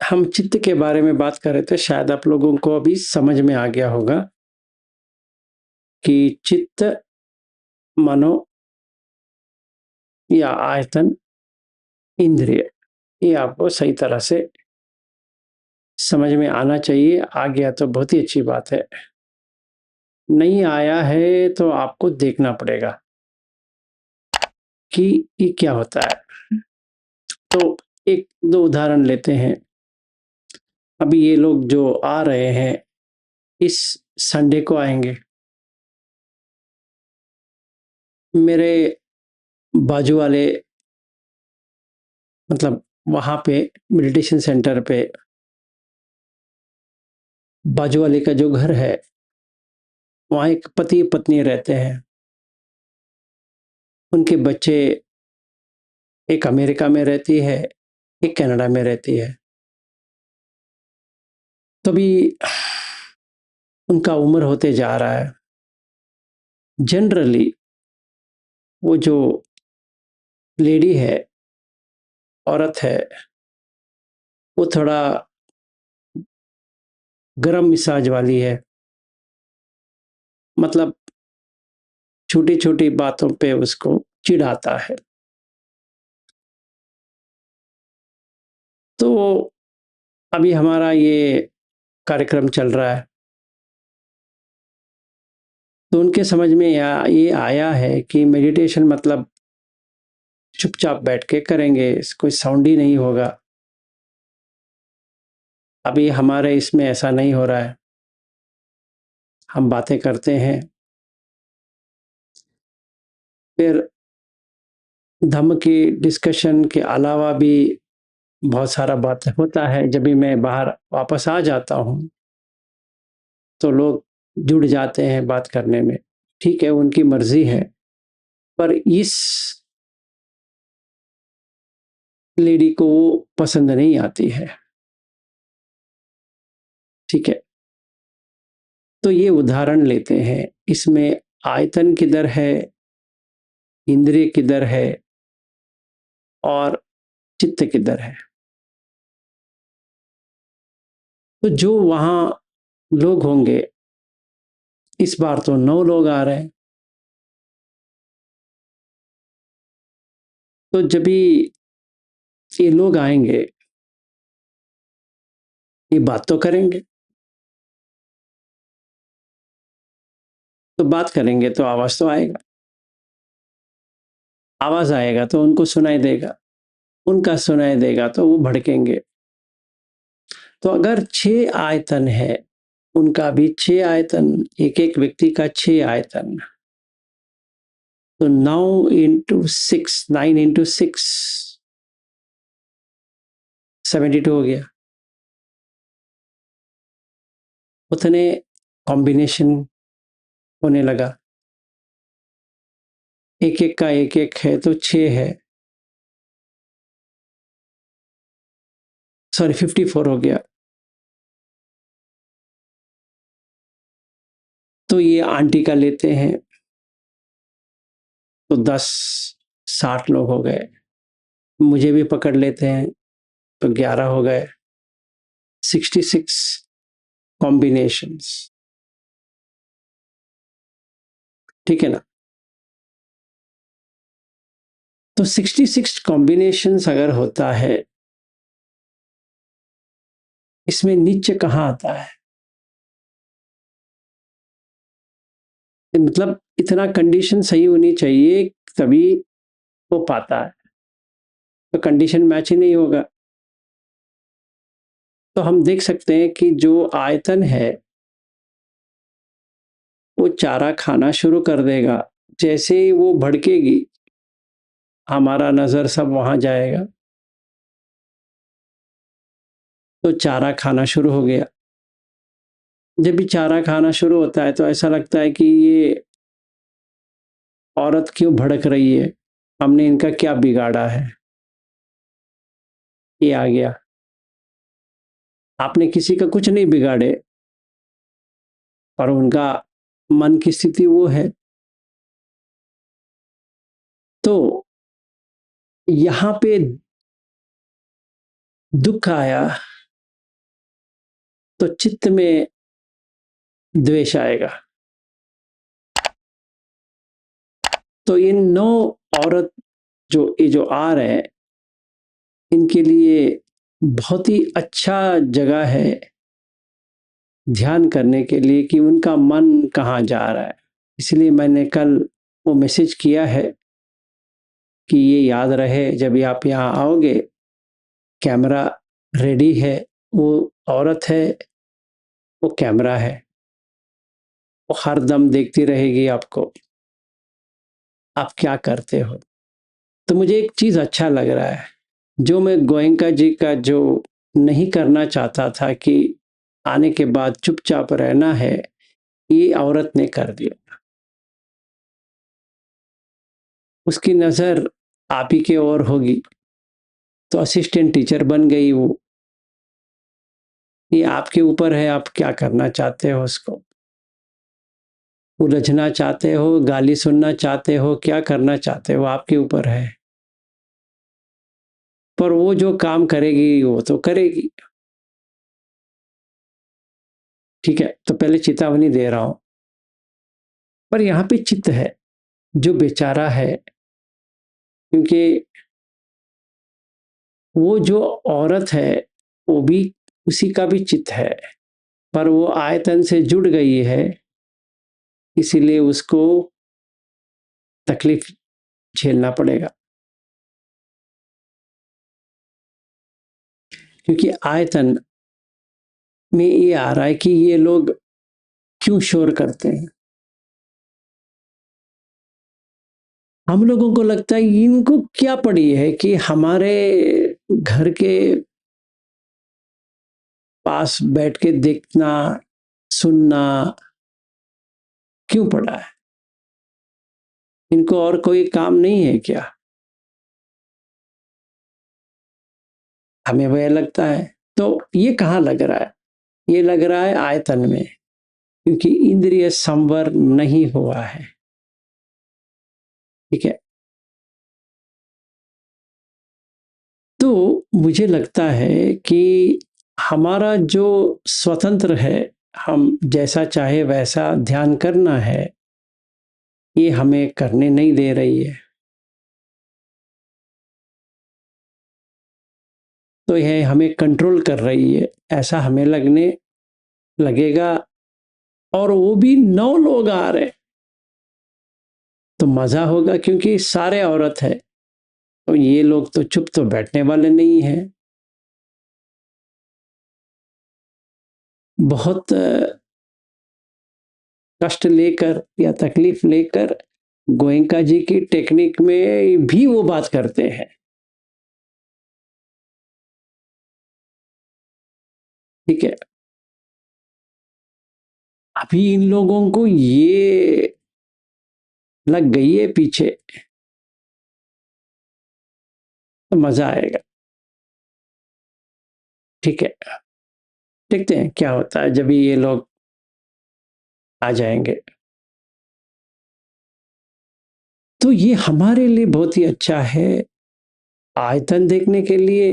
हम चित्त के बारे में बात कर रहे थे, शायद आप लोगों को अभी समझ में आ गया होगा कि चित्त, मनो या आयतन, इंद्रिय, ये आपको सही तरह से समझ में आना चाहिए। आ गया तो बहुत ही अच्छी बात है, नहीं आया है तो आपको देखना पड़ेगा कि ये क्या होता है। तो एक दो उदाहरण लेते हैं। अभी ये लोग जो आ रहे हैं इस संडे को आएंगे, मेरे बाजू वाले, मतलब वहाँ पे मेडिटेशन सेंटर पे बाजू वाले का जो घर है, वहाँ एक पति पत्नी रहते हैं। उनके बच्चे, एक अमेरिका में रहती है, एक कनाडा में रहती है। तभी उनका उम्र होते जा रहा है। जनरली वो जो लेडी है, औरत है, वो थोड़ा गरम मिजाज वाली है। मतलब छोटी छोटी बातों पे उसको चिढ़ाता है। तो अभी हमारा ये कार्यक्रम चल रहा है, तो उनके समझ में ये आया है कि मेडिटेशन मतलब चुपचाप बैठ के करेंगे, कोई साउंड ही नहीं होगा। अभी हमारे इसमें ऐसा नहीं हो रहा है। हम बातें करते हैं, फिर धम्म की डिस्कशन के अलावा भी बहुत सारा बात होता है। जब भी मैं बाहर वापस आ जाता हूँ तो लोग जुड़ जाते हैं बात करने में। ठीक है, उनकी मर्जी है, पर इस लेडी को वो पसंद नहीं आती है। ठीक है, तो ये उदाहरण लेते हैं। इसमें आयतन किधर है, इंद्रिय किधर है और चित्त किधर है। तो जो वहां लोग होंगे, इस बार तो 9 लोग आ रहे हैं। तो जब भी ये लोग आएंगे, ये बात तो करेंगे। तो बात करेंगे तो आवाज तो आएगा, आवाज आएगा तो उनको सुनाई देगा, उनका सुनाई देगा तो वो भड़केंगे। तो अगर 6 आयतन है, उनका भी 6 आयतन, एक एक व्यक्ति का 6 आयतन, तो 9 × 6, 9 × 6, 72 हो गया। उतने कॉम्बिनेशन होने लगा। एक एक का एक एक है तो 6 है, सॉरी 54 हो गया। तो ये आंटी का लेते हैं तो 10, 60 लोग हो गए। मुझे भी पकड़ लेते हैं तो 11 हो गए। 66 कॉम्बिनेशंस। ठीक है ना। तो 66 कॉम्बिनेशंस अगर होता है, इसमें नीचे कहाँ आता है। मतलब इतना कंडीशन सही होनी चाहिए तभी हो पाता है। तो कंडीशन मैच ही नहीं होगा। तो हम देख सकते हैं कि जो आयतन है वो चारा खाना शुरू कर देगा। जैसे ही वो भड़केगी, हमारा नजर सब वहां जाएगा। तो चारा खाना शुरू हो गया। जब भी चारा खाना शुरू होता है तो ऐसा लगता है कि ये औरत क्यों भड़क रही है, हमने इनका क्या बिगाड़ा है। ये आ गया। आपने किसी का कुछ नहीं बिगाड़े, पर उनका मन की स्थिति वो है। तो यहां पे दुख आया तो चित्त में द्वेष आएगा। तो इन 9 औरत जो आ रहे हैं, इनके लिए बहुत ही अच्छा जगह है ध्यान करने के लिए कि उनका मन कहाँ जा रहा है। इसलिए मैंने कल वो मैसेज किया है कि ये याद रहे, जब भी आप यहाँ आओगे, कैमरा रेडी है, वो औरत है, वो कैमरा है, वो हर दम देखती रहेगी आपको, आप क्या करते हो। तो मुझे एक चीज़ अच्छा लग रहा है, जो मैं गोयनका जी का जो नहीं करना चाहता था कि आने के बाद चुपचाप रहना है, ये औरत ने कर दिया। उसकी नज़र आप ही की ओर होगी, तो असिस्टेंट टीचर बन गई वो। ये आपके ऊपर है, आप क्या करना चाहते हो उसको। उलझना चाहते हो, गाली सुनना चाहते हो, क्या करना चाहते हो, आपके ऊपर है। पर वो जो काम करेगी वो तो करेगी। ठीक है, तो पहले चेतावनी दे रहा हूं। पर यहाँ पे चित्त है जो बेचारा है, क्योंकि वो जो औरत है वो भी, उसी का भी चित्त है, पर वो आयतन से जुड़ गई है, इसीलिए उसको तकलीफ झेलना पड़ेगा। क्योंकि आयतन में ये आ रहा है कि ये लोग क्यों शोर करते हैं। हम लोगों को लगता है इनको क्या पड़ी है कि हमारे घर के पास बैठ के देखना, सुनना क्यों पड़ा है, इनको और कोई काम नहीं है क्या। हमें वह लगता है। तो ये कहाँ लग रहा है, ये लग रहा है आयतन में, क्योंकि इंद्रिय संवर नहीं हुआ है। ठीक है, तो मुझे लगता है कि हमारा जो स्वतंत्र है, हम जैसा चाहे वैसा ध्यान करना है, ये हमें करने नहीं दे रही है। तो यह हमें कंट्रोल कर रही है, ऐसा हमें लगेगा। और वो भी 9 लोग आ रहे, तो मजा होगा, क्योंकि सारे औरत है, तो ये लोग तो चुप तो बैठने वाले नहीं है। बहुत कष्ट लेकर या तकलीफ लेकर गोयनका जी की टेक्निक में भी वो बात करते हैं। ठीक है, अभी इन लोगों को ये लग गई है पीछे, तो मजा आएगा। ठीक है, देखते हैं क्या होता है जब ये लोग आ जाएंगे। तो ये हमारे लिए बहुत ही अच्छा है, आयतन देखने के लिए,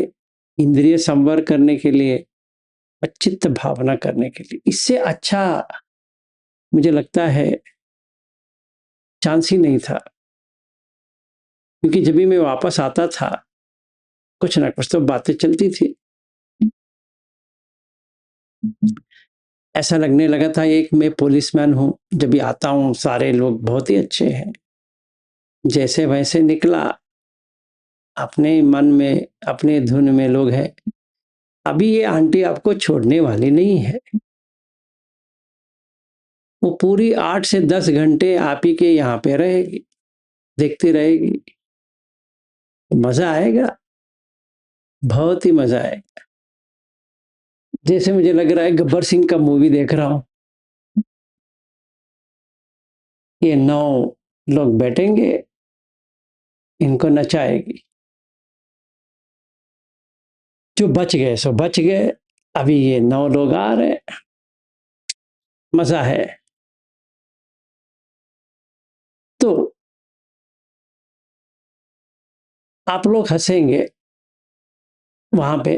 इंद्रिय संवर करने के लिए, चित्त भावना करने के लिए। इससे अच्छा मुझे लगता है चांस ही नहीं था। क्योंकि जब भी मैं वापस आता था, कुछ ना कुछ तो बातें चलती थी। ऐसा लगने लगा था एक मैं पुलिसमैन हूँ, जब भी आता हूँ सारे लोग बहुत ही अच्छे हैं, जैसे वैसे निकला, अपने मन में अपने धुन में लोग हैं। अभी ये आंटी आपको छोड़ने वाली नहीं है, वो पूरी 8 से 10 घंटे आप ही के यहाँ पे रहेगी, देखती रहेगी। मजा आएगा, बहुत ही मजा आएगा। जैसे मुझे लग रहा है गब्बर सिंह का मूवी देख रहा हूँ। ये 9 लोग बैठेंगे, इनको नचाएगी, जो बच गए सो बच गए। अभी ये 9 लोग आ रहे, मजा है। तो आप लोग हंसेंगे वहां पे,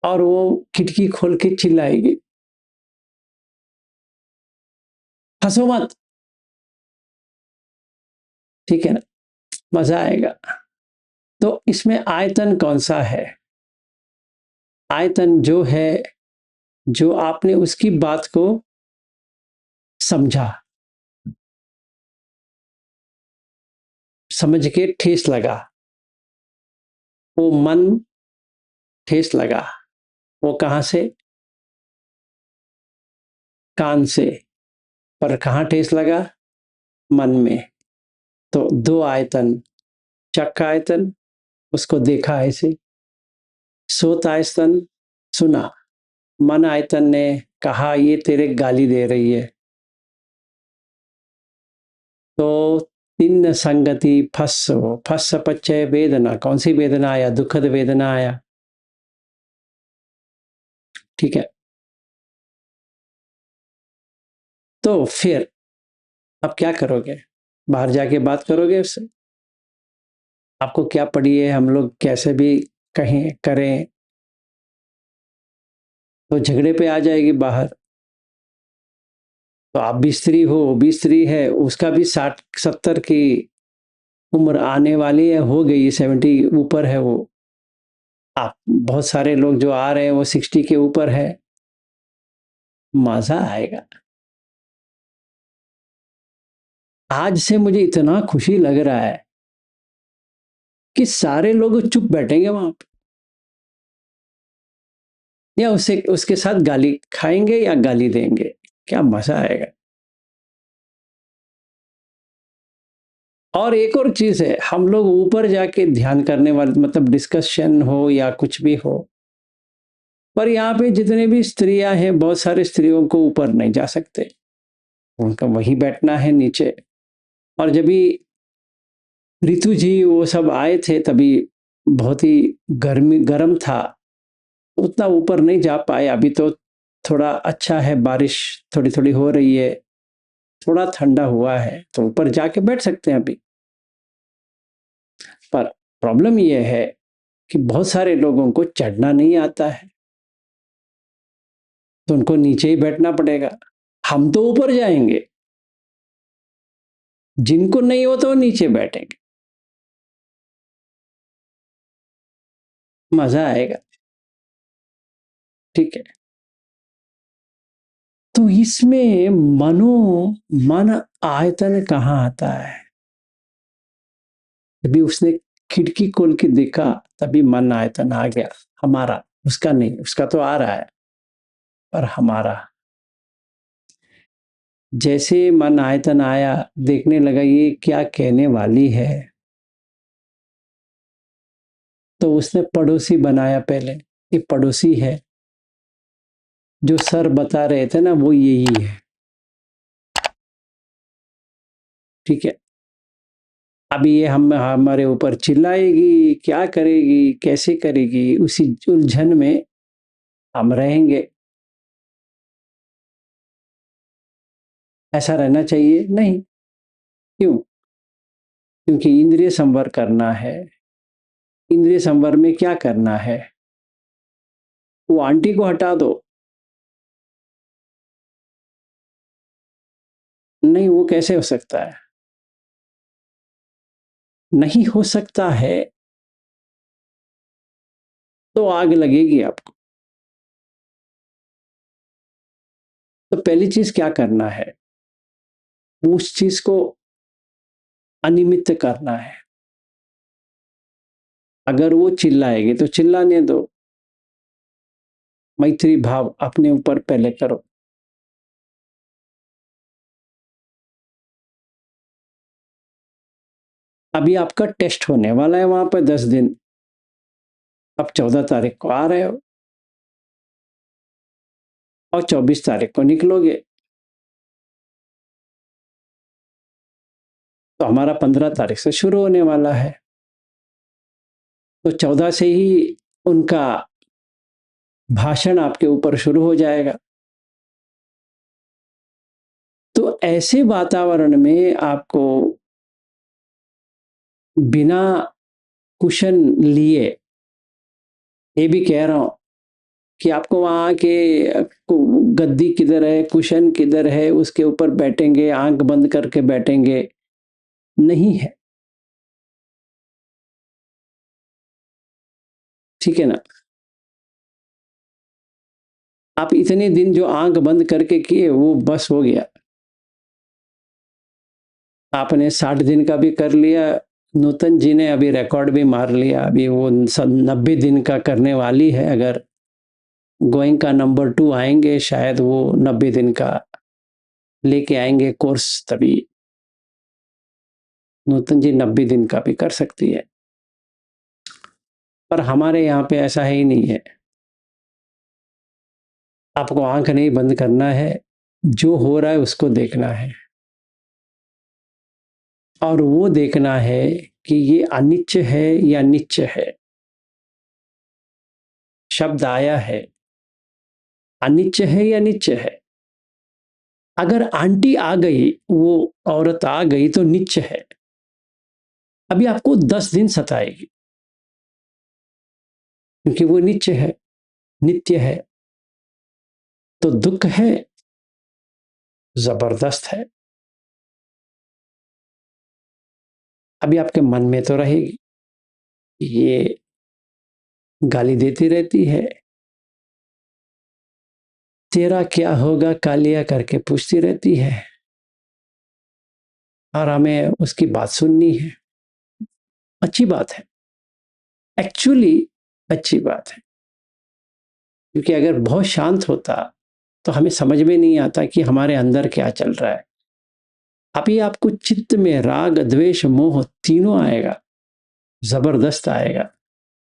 और वो खिड़की खोल के चिल्लाएगी, हंसो मत, ठीक है ना, मजा आएगा। तो इसमें आयतन कौन सा है? आयतन जो है, जो आपने उसकी बात को समझा, समझ के ठेस लगा, वो मन ठेस लगा, वो कहां से? कान से। पर कहां ठेस लगा? मन में। तो दो आयतन, चक्क आयतन, उसको देखा ऐसे, सोत आयतन सुना, मन आयतन ने कहा ये तेरे गाली दे रही है। तो तीन संगति फस्सो, फस्स पच्चय वेदना, कौन सी वेदना आया? दुखद वेदना आया, ठीक है। तो फिर अब क्या करोगे? बाहर जाके बात करोगे उससे? आपको क्या पड़ी है, हम लोग कैसे भी कहें करें तो झगड़े पे आ जाएगी बाहर। तो आप भी स्त्री हो, वो भी स्त्री है, उसका भी 60-70 की उम्र आने वाली है, हो गई है, 70 ऊपर है वो। आप बहुत सारे लोग जो आ रहे हैं वो 60 के ऊपर है। मजा आएगा। आज से मुझे इतना खुशी लग रहा है कि सारे लोग चुप बैठेंगे वहां पे, या उससे उसके साथ गाली खाएंगे या गाली देंगे। क्या मजा आएगा। और एक और चीज है, हम लोग ऊपर जाके ध्यान करने वाले, मतलब डिस्कशन हो या कुछ भी हो, पर यहाँ पे जितने भी स्त्रियां हैं, बहुत सारे स्त्रियों को ऊपर नहीं जा सकते, उनका वहीं बैठना है नीचे। और जब भी ऋतु जी वो सब आए थे तभी बहुत ही गर्मी गर्म था, उतना ऊपर नहीं जा पाए। अभी तो थोड़ा अच्छा है, बारिश थोड़ी थोड़ी हो रही है, थोड़ा ठंडा हुआ है, तो ऊपर जाके बैठ सकते हैं अभी। पर प्रॉब्लम यह है कि बहुत सारे लोगों को चढ़ना नहीं आता है, तो उनको नीचे ही बैठना पड़ेगा। हम तो ऊपर जाएंगे, जिनको नहीं हो तो वो नीचे बैठेंगे, मजा आएगा, ठीक है। तो इसमें मनो, मन आयतन कहाँ आता है? जब उसने खिड़की खोल के देखा तभी मन आयतन आ गया हमारा, उसका नहीं, उसका तो आ रहा है, पर हमारा। जैसे मन आयतन आया, देखने लगा ये क्या कहने वाली है, तो उसने पड़ोसी बनाया पहले, ये पड़ोसी है, जो सर बता रहे थे ना वो यही है, ठीक है। अभी ये हम हमारे ऊपर चिल्लाएगी, क्या करेगी, कैसे करेगी, उसी उलझन में हम रहेंगे। ऐसा रहना चाहिए नहीं। क्यों? क्योंकि इंद्रिय संवर करना है। इंद्रिय संवर में क्या करना है? वो आंटी को हटा दो। नहीं, वो कैसे हो सकता है? नहीं हो सकता है, तो आग लगेगी आपको। तो पहली चीज क्या करना है? उस चीज को अनिमित्त करना है। अगर वो चिल्लाएगी तो चिल्लाने दो, मैत्री भाव अपने ऊपर पहले करो। अभी आपका टेस्ट होने वाला है वहां पर 10 दिन। अब 14 तारीख को आ रहे हो और 24 तारीख को निकलोगे, तो हमारा 15 तारीख से शुरू होने वाला है। तो 14 से ही उनका भाषण आपके ऊपर शुरू हो जाएगा। तो ऐसे वातावरण में आपको बिना कुशन लिए, ये भी कह रहा हूं, कि आपको वहाँ के गद्दी किधर है, कुशन किधर है, उसके ऊपर बैठेंगे, आँख बंद करके बैठेंगे, नहीं है। ठीक है ना? आप इतने दिन जो आँख बंद करके किए वो बस हो गया। आपने 60 दिन का भी कर लिया, नूतन जी ने अभी रिकॉर्ड भी मार लिया, अभी वो 90 दिन का करने वाली है। अगर गोइंग का नंबर 2 आएंगे शायद वो 90 दिन का लेके आएंगे कोर्स, तभी नूतन जी 90 दिन का भी कर सकती है। पर हमारे यहाँ पे ऐसा है ही नहीं है। आपको आंख नहीं बंद करना है, जो हो रहा है उसको देखना है, और वो देखना है कि ये अनिच्य है या निच्य है। शब्द आया है, अनिच्य है या निच्य है। अगर आंटी आ गई, वो औरत आ गई तो निच्य है। अभी आपको 10 दिन सताएगी क्योंकि वो निच्य है, नित्य है। तो दुख है, जबरदस्त है। अभी आपके मन में तो रहेगी, ये गाली देती रहती है, तेरा क्या होगा कालिया करके पूछती रहती है, और हमें उसकी बात सुननी है। अच्छी बात है, एक्चुअली अच्छी बात है। क्योंकि अगर बहुत शांत होता तो हमें समझ में नहीं आता कि हमारे अंदर क्या चल रहा है। अभी आपको चित्त में राग, द्वेष, मोह तीनों आएगा, जबरदस्त आएगा।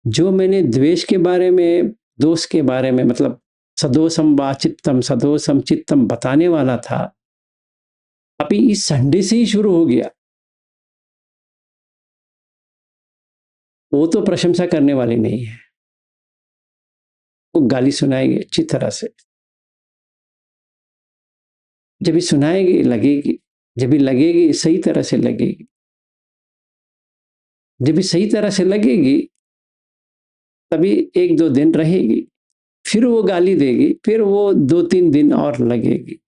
जो मैंने द्वेष के बारे में, दोष के बारे में, मतलब सदोषम वा चित्तम, सदोषम चित्तम बताने वाला था, अभी इस संडे से ही शुरू हो गया। वो तो प्रशंसा करने वाली नहीं है, वो गाली सुनाएगी अच्छी तरह से। जब भी सुनाएगी लगेगी, जब भी लगेगी सही तरह से लगेगी, जब भी सही तरह से लगेगी तभी 1-2 दिन रहेगी, फिर वो गाली देगी, फिर वो 2-3 दिन और लगेगी।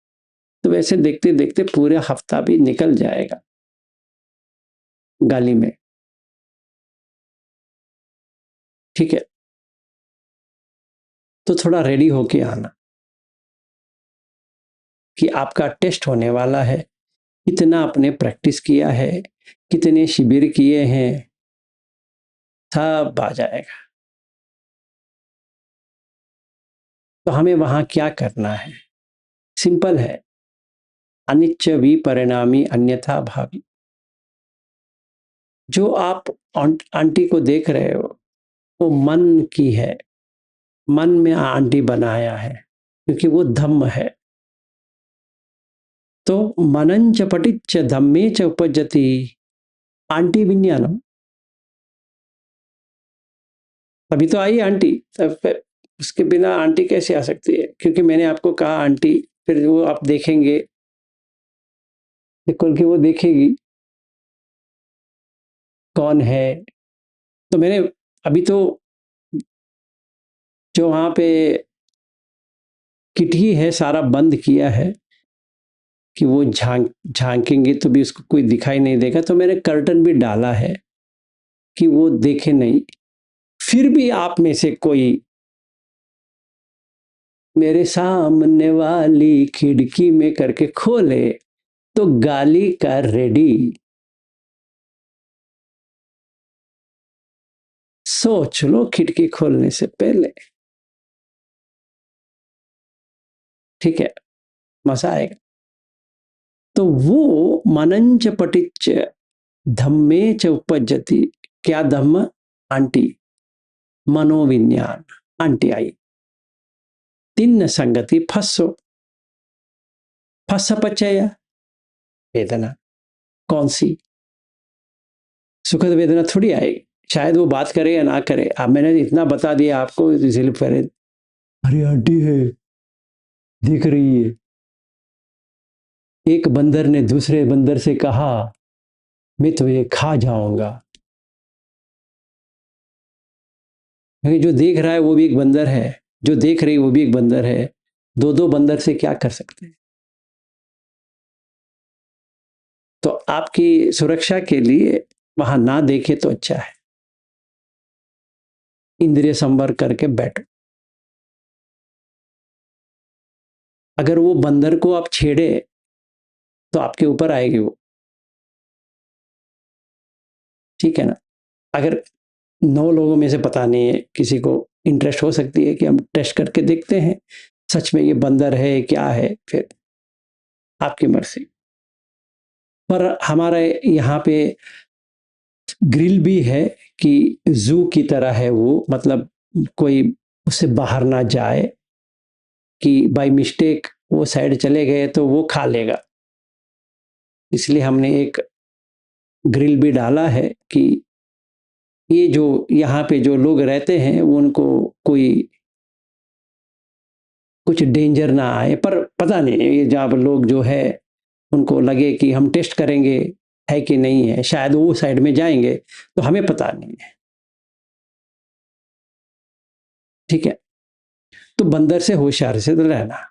तो वैसे देखते देखते पूरा हफ्ता भी निकल जाएगा गाली में। ठीक है, तो थोड़ा रेडी होके आना कि आपका टेस्ट होने वाला है। कितना आपने प्रैक्टिस किया है, कितने शिविर किए हैं, सब आ जाएगा। तो हमें वहां क्या करना है? सिंपल है, अनिच्य विपरिणामी अन्यथा भावी। जो आप आंटी को देख रहे हो वो मन की है, मन में आंटी बनाया है, क्योंकि वो धम्म है। तो मनंच पटिच्च धम्मे च उपजति आंटी विज्ञानम। अभी तो आई आंटी, तब उसके बिना आंटी कैसे आ सकती है? क्योंकि मैंने आपको कहा आंटी, फिर वो आप देखेंगे, खोल के वो देखेगी कौन है। तो मैंने अभी तो जो वहां पे किटही है सारा बंद किया है कि वो झांकेंगे तो भी उसको कोई दिखाई नहीं देगा। तो मैंने कर्टन भी डाला है कि वो देखे नहीं। फिर भी आप में से कोई मेरे सामने वाली खिड़की में करके खोले तो गाली का रेडी। सोच लो खिड़की खोलने से पहले। ठीक है, मजा आएगा। तो वो मनंच पटिच्च धम्मे च उपजति। क्या धम्म? आंटी, मनोविज्ञान। आंटी आई, तिन्न संगति फस्सो, फस पचय वेदना। कौन सी? सुखद वेदना थोड़ी आएगी। शायद वो बात करे या ना करे। अब मैंने इतना बता दिया आपको, इसलिए पहले अरे आंटी है, दिख रही है। एक बंदर ने दूसरे बंदर से कहा मैं तो ये खा जाऊंगा, क्योंकि जो देख रहा है वो भी एक बंदर है। जो देख रही वो भी एक बंदर है, दो बंदर से क्या कर सकते हैं। तो आपकी सुरक्षा के लिए वहां ना देखे तो अच्छा है, इंद्रिय संवर करके बैठो। अगर वो बंदर को आप छेड़े तो आपके ऊपर आएगी वो, ठीक है ना। अगर 9 लोगों में से पता नहीं है, किसी को इंटरेस्ट हो सकती है कि हम टेस्ट करके देखते हैं सच में ये बंदर है क्या है, फिर आपकी मर्जी। पर हमारे यहाँ पे ग्रिल भी है कि जू की तरह है वो, मतलब कोई उससे बाहर ना जाए कि बाय मिस्टेक वो साइड चले गए तो वो खा लेगा। इसलिए हमने एक ग्रिल भी डाला है कि ये जो यहाँ पे जो लोग रहते हैं उनको कोई कुछ डेंजर ना आए। पर पता नहीं ये जहाँ पर लोग जो है उनको लगे कि हम टेस्ट करेंगे है कि नहीं है, शायद वो साइड में जाएंगे, तो हमें पता नहीं है, ठीक है। तो बंदर से होशियार से तो रहना।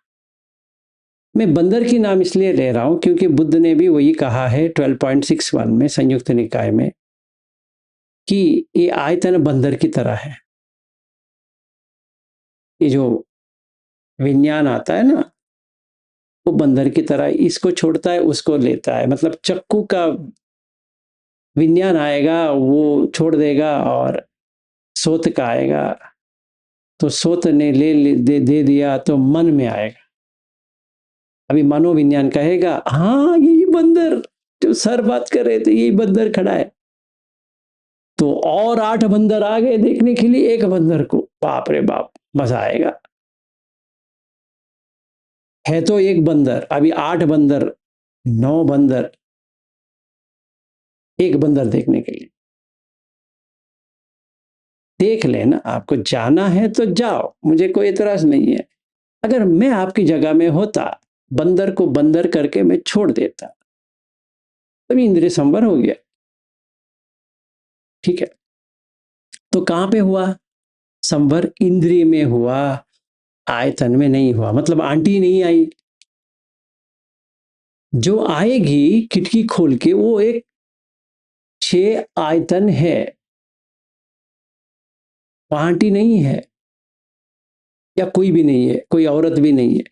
मैं बंदर की नाम इसलिए ले रहा हूं क्योंकि बुद्ध ने भी वही कहा है 12.61 में संयुक्त निकाय में कि ये आयतन बंदर की तरह है। ये जो विज्ञान आता है ना, वो बंदर की तरह इसको छोड़ता है उसको लेता है। मतलब चक्कू का विज्ञान आएगा वो छोड़ देगा, और सोत का आएगा तो सोत ने दे दिया तो मन में आएगा। अभी मनोविज्ञान कहेगा हाँ यही बंदर जो सर बात कर रहे थे यही बंदर खड़ा है, तो और 8 बंदर आ गए देखने के लिए एक बंदर को, बाप रे बाप मजा आएगा। है तो एक बंदर, अभी 8 बंदर, 9 बंदर, एक बंदर देखने के लिए। देख लेना, आपको जाना है तो जाओ, मुझे कोई एतराज नहीं है। अगर मैं आपकी जगह में होता, बंदर को बंदर करके मैं छोड़ देता, तभी इंद्रिय संवर हो गया, ठीक है। तो कहां पे हुआ संवर? इंद्रिय में हुआ, आयतन में नहीं हुआ। मतलब आंटी नहीं आई, जो आएगी खिड़की खोल के वो एक 6 आयतन है, वहां आंटी नहीं है, या कोई भी नहीं है, कोई औरत भी नहीं है।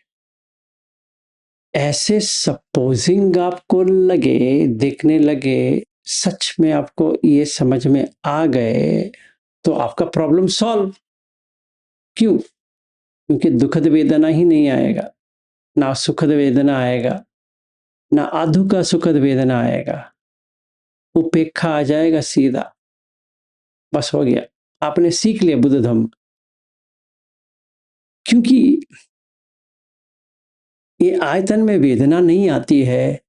ऐसे सपोजिंग आपको लगे, देखने लगे, सच में आपको ये समझ में आ गए, तो आपका प्रॉब्लम सॉल्व। क्यों? क्योंकि दुखद वेदना ही नहीं आएगा, ना सुखद वेदना आएगा, ना आधु का सुखद वेदना आएगा, उपेक्षा आ जाएगा सीधा। बस हो गया, आपने सीख लिया बुद्ध धम्म। क्योंकि ये आयतन में वेदना नहीं आती है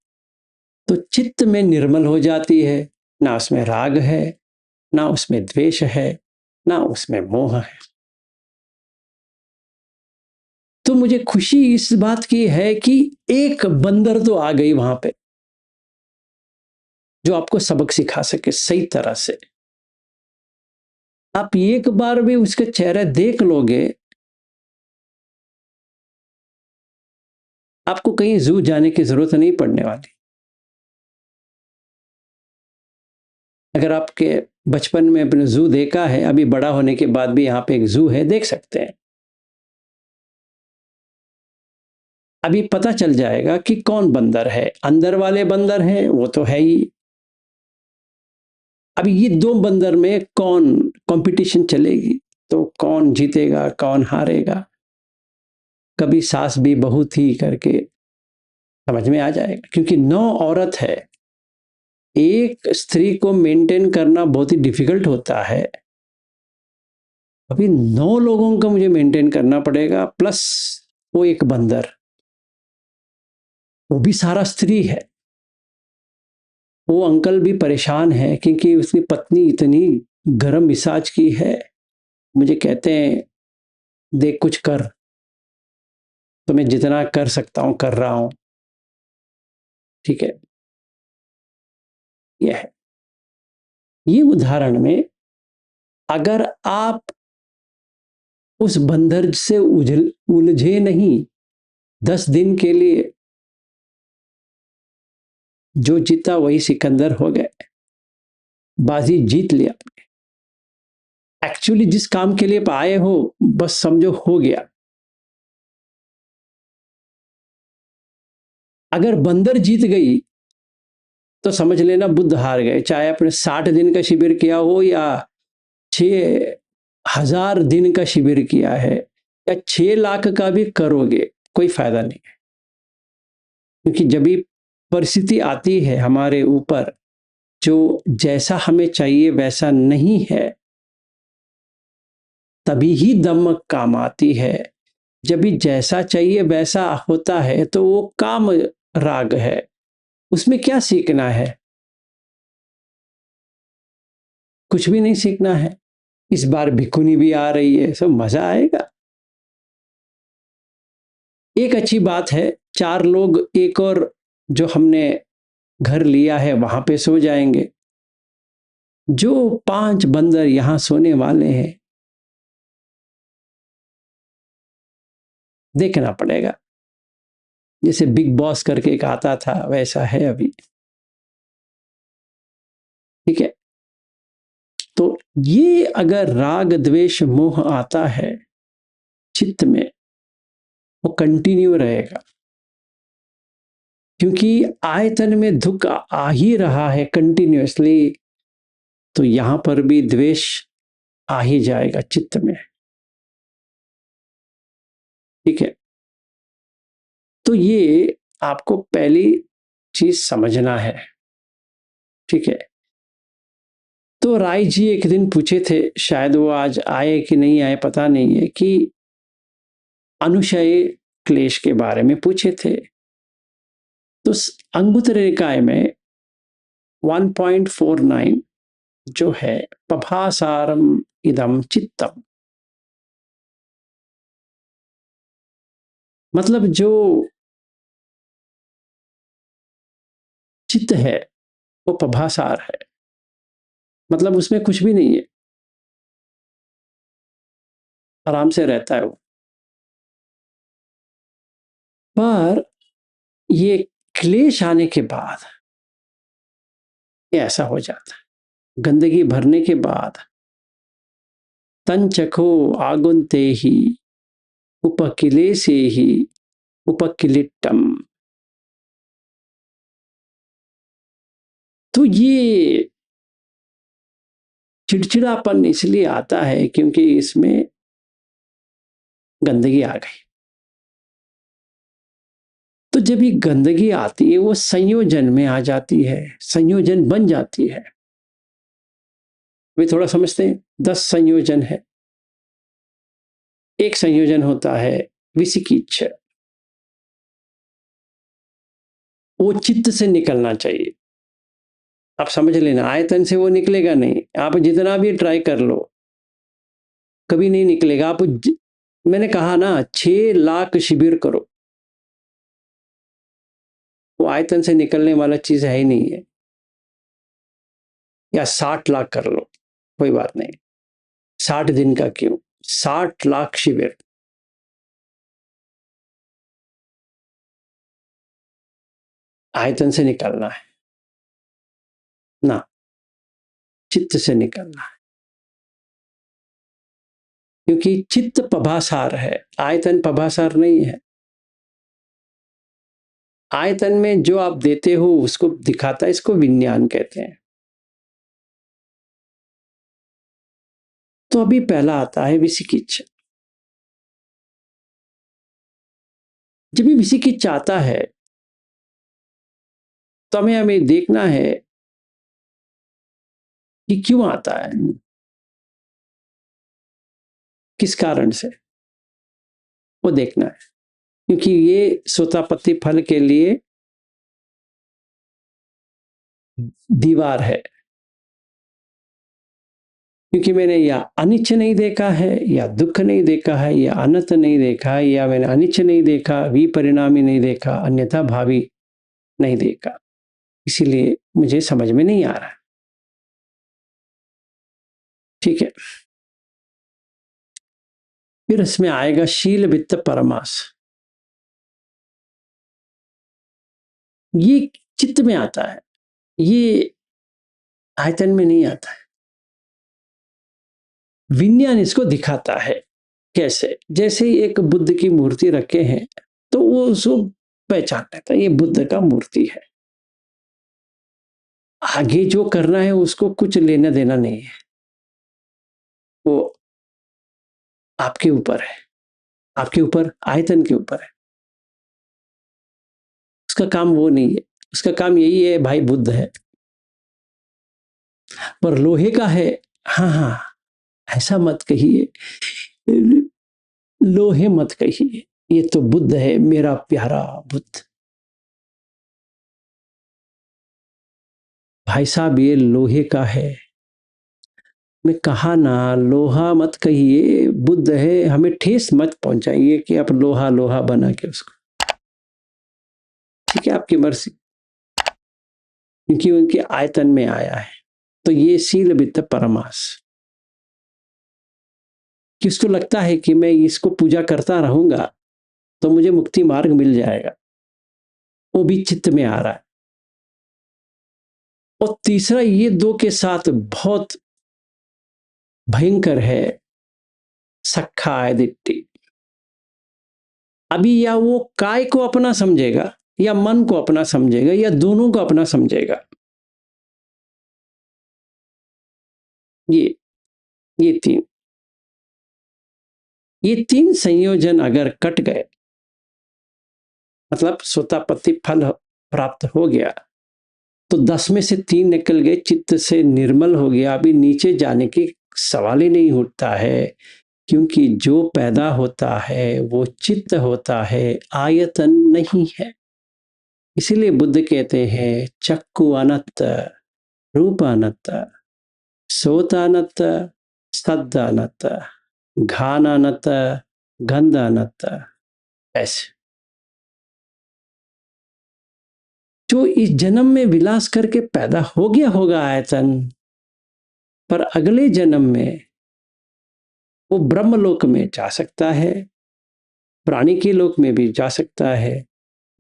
तो चित्त में निर्मल हो जाती है, ना उसमें राग है, ना उसमें द्वेष है, ना उसमें मोह है। तो मुझे खुशी इस बात की है कि एक बंदर तो आ गई वहां पे जो आपको सबक सिखा सके सही तरह से। आप एक बार भी उसके चेहरे देख लोगे, आपको कहीं जू जाने की जरूरत नहीं पड़ने वाली। अगर आपके बचपन में अपने जू देखा है, अभी बड़ा होने के बाद भी यहाँ पे एक जू है, देख सकते हैं। अभी पता चल जाएगा कि कौन बंदर है। अंदर वाले बंदर हैं वो तो है ही। अभी ये 2 बंदर में कौन कंपटीशन चलेगी, तो कौन जीतेगा कौन हारेगा, कभी सास भी बहू थी करके समझ में आ जाएगा। क्योंकि 9 औरत है, एक स्त्री को मेंटेन करना बहुत ही डिफिकल्ट होता है। अभी 9 लोगों का मुझे मेंटेन करना पड़ेगा, प्लस वो एक बंदर, वो भी सारा स्त्री है। वो अंकल भी परेशान है क्योंकि उसकी पत्नी इतनी गर्म मिजाज की है। मुझे कहते हैं देख कुछ कर, तो मैं जितना कर सकता हूं कर रहा हूं, ठीक है। यह है, ये उदाहरण में अगर आप उस बंदर से उलझे नहीं। 10 दिन के लिए जो जीता वही सिकंदर हो गए, बाजी जीत लिया। एक्चुअली जिस काम के लिए आए हो बस समझो हो गया। अगर बंदर जीत गई तो समझ लेना बुद्ध हार गए, चाहे आपने 60 दिन का शिविर किया हो या 6,000 दिन का शिविर किया है या 6 लाख का भी करोगे, कोई फायदा नहीं है। क्योंकि जब भी परिस्थिति आती है हमारे ऊपर जो जैसा हमें चाहिए वैसा नहीं है, तभी ही दम काम आती है। जब भी जैसा चाहिए वैसा होता है तो वो काम राग है, उसमें क्या सीखना है? कुछ भी नहीं सीखना है। इस बार भिखुनी भी आ रही है, सब मजा आएगा। एक अच्छी बात है, 4 लोग एक और जो हमने घर लिया है वहां पे सो जाएंगे। जो 5 बंदर यहां सोने वाले हैं, देखना पड़ेगा। जैसे बिग बॉस करके एक आता था वैसा है अभी। ठीक है, तो ये अगर राग द्वेष मोह आता है चित्त में, वो कंटिन्यू रहेगा। क्योंकि आयतन में दुख आ ही रहा है कंटिन्यूअसली, तो यहां पर भी द्वेष आ ही जाएगा चित्त में। ठीक है, तो ये आपको पहली चीज समझना है। ठीक है, तो राय जी एक दिन पूछे थे, शायद वो आज आए कि नहीं आए पता नहीं है, कि अनुशय क्लेश के बारे में पूछे थे। तो अंगुत्तर निकाय में 1.49 जो है, पभासारम इदम चित्तम, मतलब जो चित्त है वो पभासार है, मतलब उसमें कुछ भी नहीं है, आराम से रहता है वो। पर ये क्लेश आने के बाद ये ऐसा हो जाता है, गंदगी भरने के बाद तंचको आगुनते ही उपकिले से ही उपकिलिट्टम। तो ये चिड़चिड़ापन इसलिए आता है क्योंकि इसमें गंदगी आ गई। तो जब ये गंदगी आती है वो संयोजन में आ जाती है, संयोजन बन जाती है। वे थोड़ा समझते हैं, 10 संयोजन है। एक संयोजन होता है विसिकिच्छ, वो चित्त से निकलना चाहिए। आप समझ लेना, आयतन से वो निकलेगा नहीं, आप जितना भी ट्राई कर लो कभी नहीं निकलेगा। मैंने कहा ना 6 लाख शिविर करो, वो आयतन से निकलने वाला चीज है ही नहीं है। या 60 लाख कर लो, कोई बात नहीं, 60 दिन का क्यों, 60 लाख शिविर, आयतन से निकलना है ना, चित्त से निकलना है। क्योंकि चित्त पभासार है, आयतन पभासार नहीं है। आयतन में जो आप देते हो उसको दिखाता है, इसको विज्ञान कहते हैं। तो अभी पहला आता है विसिकिच्छ। जब भी विसिकिच्छ आता है तो हमें हमें देखना है कि क्यों आता है, किस कारण से, वो देखना है। क्योंकि ये सोतापत्ति फल के लिए दीवार है। क्योंकि मैंने या अनिच्छ नहीं देखा है, या दुख नहीं देखा है, या अनंत नहीं देखा है, या मैंने अनिच्छ नहीं देखा, विपरिणामी नहीं देखा, अन्यथा भावी नहीं देखा, इसीलिए मुझे समझ में नहीं आ रहा। ठीक है, फिर इसमें आएगा शील वित्त परमास। ये चित्त में आता है, ये आयतन में नहीं आता है। विज्ञान इसको दिखाता है। कैसे? जैसे ही एक बुद्ध की मूर्ति रखे हैं तो वो उसको पहचान लेता है, ये बुद्ध का मूर्ति है। आगे जो करना है उसको कुछ लेना देना नहीं है, वो आपके ऊपर है, आपके ऊपर आयतन के ऊपर है। उसका काम वो नहीं है, उसका काम यही है, भाई बुद्ध है पर लोहे का है। हाँ हाँ, ऐसा मत कहिए, लोहे मत कहिए, ये तो बुद्ध है, मेरा प्यारा बुद्ध। भाई साहब ये लोहे का है। मैं कहा ना, लोहा मत कहिए, बुद्ध है, हमें ठेस मत पहुंचाइए कि आप लोहा लोहा बना के उसको। ठीक है, आपकी मर्जी, क्योंकि उनके आयतन में आया है। तो ये शील वित्त परमास। किसको लगता है कि मैं इसको पूजा करता रहूंगा तो मुझे मुक्ति मार्ग मिल जाएगा, वो भी चित्त में आ रहा है। और तीसरा, ये दो के साथ बहुत भयंकर है सख्खा दिट्टी। अभी या वो काय को अपना समझेगा, या मन को अपना समझेगा, या दोनों को अपना समझेगा। ये तीन, ये तीन संयोजन अगर कट गए, मतलब सोतापत्ति फल प्राप्त हो गया, तो 10 में से 3 निकल गए, चित्त से निर्मल हो गया। अभी नीचे जाने की सवाल ही नहीं उठता है, क्योंकि जो पैदा होता है वो चित्त होता है, आयतन नहीं है। इसीलिए बुद्ध कहते हैं चक्कु अनत्त, रूप अनत्त, सोत अनत्त, शब्द अनत्त, घान अनत्त, गंध अनत्त। ऐसे जो इस जन्म में विलास करके पैदा हो गया होगा आयतन, पर अगले जन्म में वो ब्रह्मलोक में जा सकता है, प्राणी के लोक में भी जा सकता है,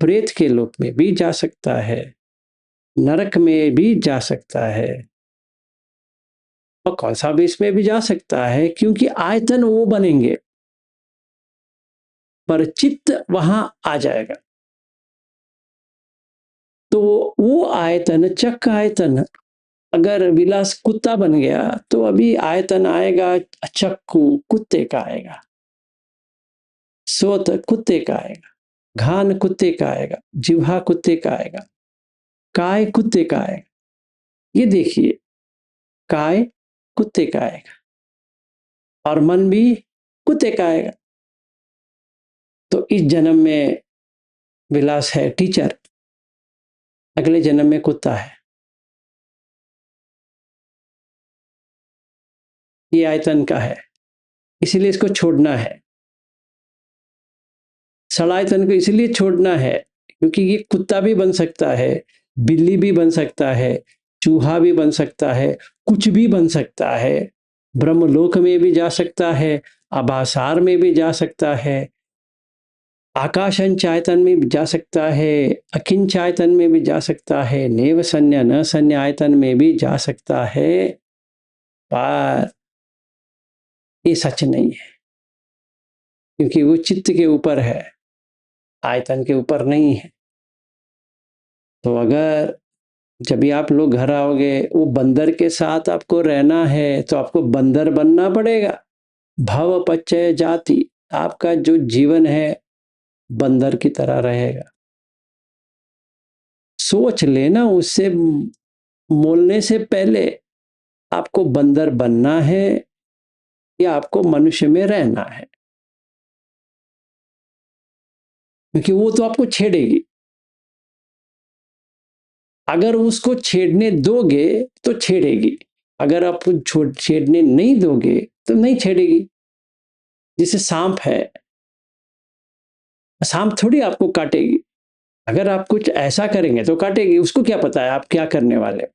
प्रेत के लोक में भी जा सकता है, नरक में भी जा सकता है, और कौन सा भी इसमें भी जा सकता है, क्योंकि आयतन वो बनेंगे, पर चित्त वहां आ जाएगा। तो वो आयतन, चक्क आयतन, अगर विलास कुत्ता बन गया तो अभी आयतन आएगा, चक्कू कुत्ते का आएगा, सोत कुत्ते का आएगा, घान कुत्ते का आएगा, जिह्वा कुत्ते का आएगा, काय कुत्ते का आएगा। ये देखिए, काय कुत्ते का आएगा और मन भी कुत्ते का आएगा। तो इस जन्म में विलास है टीचर, अगले जन्म में कुत्ता है। ये आयतन का है, इसीलिए इसको छोड़ना है। सड़ायतन को इसलिए छोड़ना है क्योंकि ये कुत्ता भी बन सकता है, बिल्ली भी बन सकता है, चूहा भी बन सकता है, कुछ भी बन सकता है। ब्रह्मलोक में भी जा सकता है, आभासार में भी जा सकता है, आकाशंचायतन में भी जा सकता है, अकिंचायतन में भी जा सकता है, नेव संन्या न संन्या आयतन में भी जा सकता है। पर ये सच नहीं है, क्योंकि वो चित्त के ऊपर है, आयतन के ऊपर नहीं है। तो अगर जब भी आप लोग घर आओगे, वो बंदर के साथ आपको रहना है तो आपको बंदर बनना पड़ेगा। भव पच्चय जाति, आपका जो जीवन है बंदर की तरह रहेगा। सोच लेना, उससे मोलने से पहले आपको बंदर बनना है या आपको मनुष्य में रहना है, क्योंकि वो तो आपको छेड़ेगी। अगर उसको छेड़ने दोगे तो छेड़ेगी, अगर आप छेड़ने नहीं दोगे तो नहीं छेड़ेगी। जैसे सांप है, सांप थोड़ी आपको काटेगी, अगर आप कुछ ऐसा करेंगे तो काटेगी, उसको क्या पता है आप क्या करने वाले।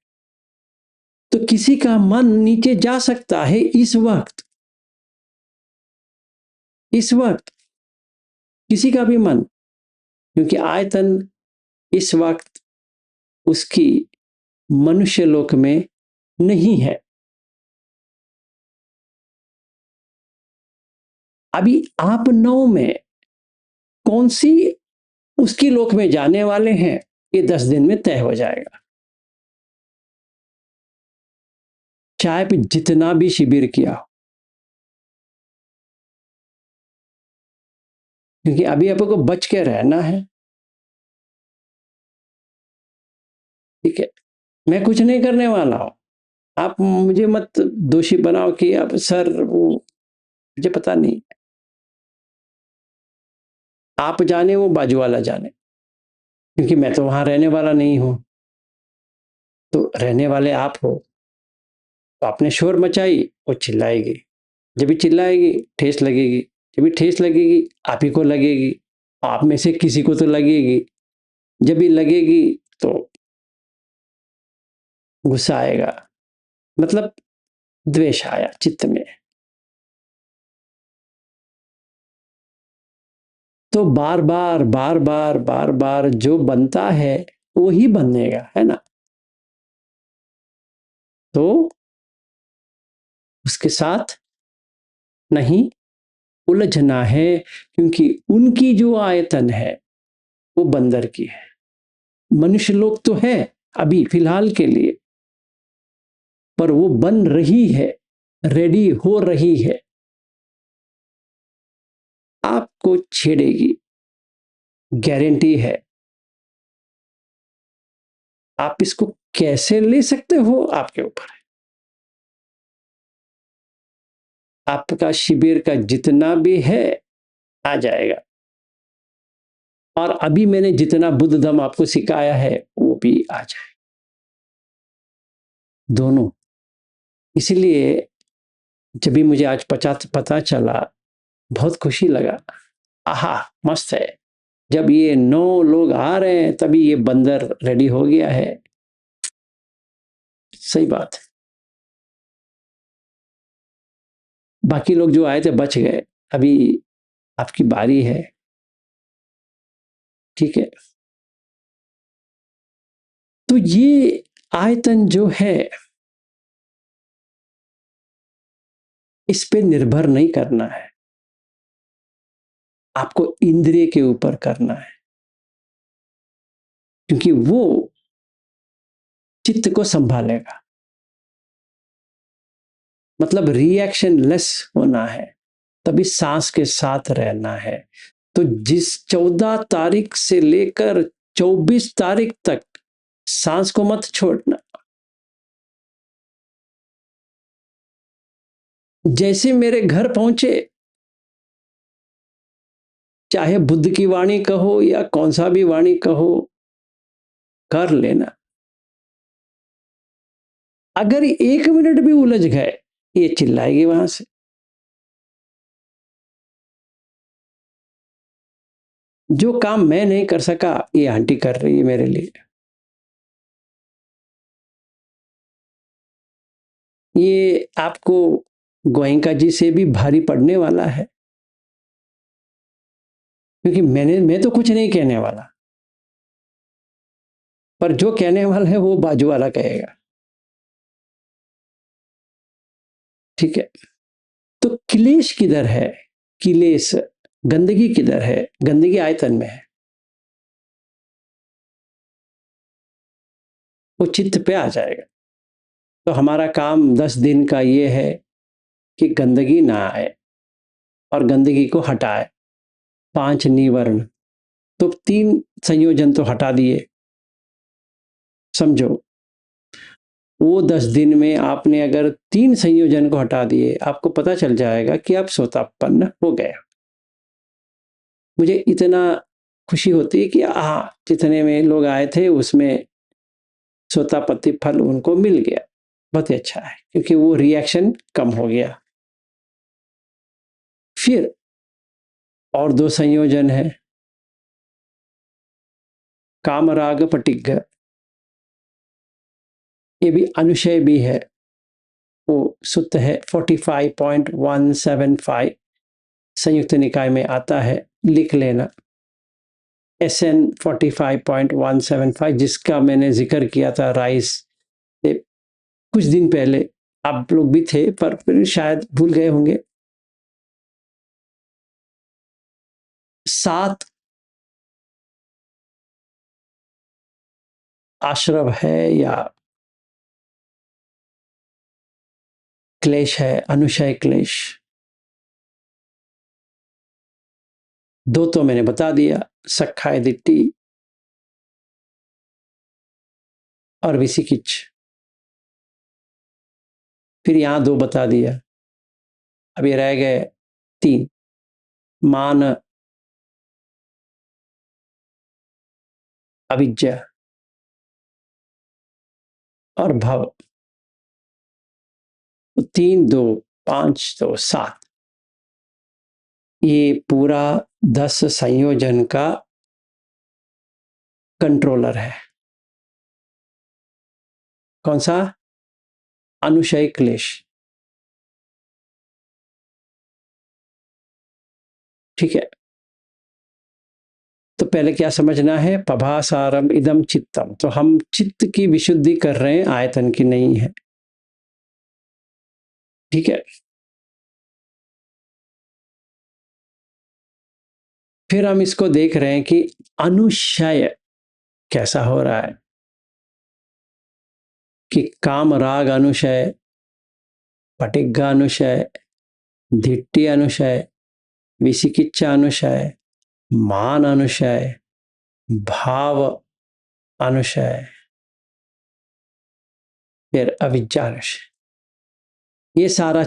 तो किसी का मन नीचे जा सकता है इस वक्त, इस वक्त किसी का भी मन, क्योंकि आयतन इस वक्त उसकी मनुष्य लोक में नहीं है। अभी आप 9 में कौन सी उसकी लोक में जाने वाले हैं, ये 10 दिन में तय हो जाएगा। चाहे भी जितना भी शिविर किया हो, क्योंकि अभी आपको बच के रहना है। ठीक है, मैं कुछ नहीं करने वाला हूं। आप मुझे मत दोषी बनाओ कि अब सर वो मुझे पता नहीं। आप जाने, वो बाजू वाला जाने, क्योंकि मैं तो वहां रहने वाला नहीं हूं। तो रहने वाले आप हो, तो आपने शोर मचाई, वो चिल्लाएगी। जब भी चिल्लाएगी ठेस लगेगी, जब भी ठेस लगेगी आप ही को लगेगी, आप में से किसी को तो लगेगी। जब भी लगेगी तो गुस्सा आएगा, मतलब द्वेष आया चित्त में। तो बार बार बार बार बार बार जो बनता है वो ही बनेगा, है ना। तो उसके साथ नहीं उलझना है, क्योंकि उनकी जो आयतन है वो बंदर की है। मनुष्य लोग तो है अभी फिलहाल के लिए, पर वो बन रही है, रेडी हो रही है, आपको छेड़ेगी, गारंटी है। आप इसको कैसे ले सकते हो आपके ऊपर है। आपका शिविर का जितना भी है आ जाएगा, और अभी मैंने जितना बुद्ध धम्म आपको सिखाया है वो भी आ जाए, दोनों। इसलिए जब भी मुझे आज पता चला, बहुत खुशी लगा। आहा, मस्त है। जब ये 9 लोग आ रहे हैं तभी ये बंदर रेडी हो गया है। सही बात है। बाकी लोग जो आए थे बच गए, अभी आपकी बारी है। ठीक है, तो ये आयतन जो है इस पे निर्भर नहीं करना है, आपको इंद्रिय के ऊपर करना है, क्योंकि वो चित्त को संभालेगा। मतलब रिएक्शन लेस होना है, तभी सांस के साथ रहना है। तो जिस 14 तारीख से लेकर 24 तारीख तक सांस को मत छोड़ना। जैसे मेरे घर पहुंचे, चाहे बुद्ध की वाणी कहो या कौन सा भी वाणी कहो, कर लेना। अगर 1 मिनट भी उलझ गए, ये चिल्लाएगी वहां से। जो काम मैं नहीं कर सका ये आंटी कर रही है मेरे लिए। ये आपको गोयंका जी से भी भारी पड़ने वाला है, क्योंकि मैं तो कुछ नहीं कहने वाला, पर जो कहने वाला है वो बाजू वाला कहेगा। ठीक है, तो क्लेश किधर है? क्लेश, गंदगी किधर है? गंदगी आयतन में है, वो चित्त पे आ जाएगा। तो हमारा काम 10 दिन का ये है कि गंदगी ना आए और गंदगी को हटाए। 5 निवर्ण, तो 3 संयोजन तो हटा दिए, समझो। वो 10 दिन में आपने अगर 3 संयोजन को हटा दिए, आपको पता चल जाएगा कि आप सोतापन्न हो गए। मुझे इतना खुशी होती है कि जितने में लोग आए थे उसमें सोतापत्ति फल उनको मिल गया। बहुत ही अच्छा है, क्योंकि वो रिएक्शन कम हो गया। फिर और 2 संयोजन है, कामराग पटिग्ग, ये भी अनुशय भी है, वो सुत है 45.175। संयुक्त निकाय में आता है, लिख लेना। SN 45.175 जिसका मैंने जिक्र किया था राइस से कुछ दिन पहले, आप लोग भी थे पर फिर शायद भूल गए होंगे। 7 आश्रव है या क्लेश है, अनुशय क्लेश। 2 तो मैंने बता दिया, सखाय दिट्टी और विसिकिच। फिर यहां 2 बता दिया, अभी रह गए 3, मान, अविद्या और भव। 3 2 5 2 7, ये पूरा 10 संयोजन का कंट्रोलर है। कौन सा? अनुशय क्लेश। ठीक है, तो पहले क्या समझना है? पभासारम इदम चित्तम, तो हम चित्त की विशुद्धि कर रहे हैं, आयतन की नहीं है। ठीक है, फिर हम इसको देख रहे हैं कि अनुशय कैसा हो रहा है, कि काम राग अनुशय, पटिग्गा अनुशय, धिट्टी अनुशय, विसिकिच्छा अनुशय, मान अनुशय, भाव अनुशय, फिर अविद्या अनुशय। ये सारा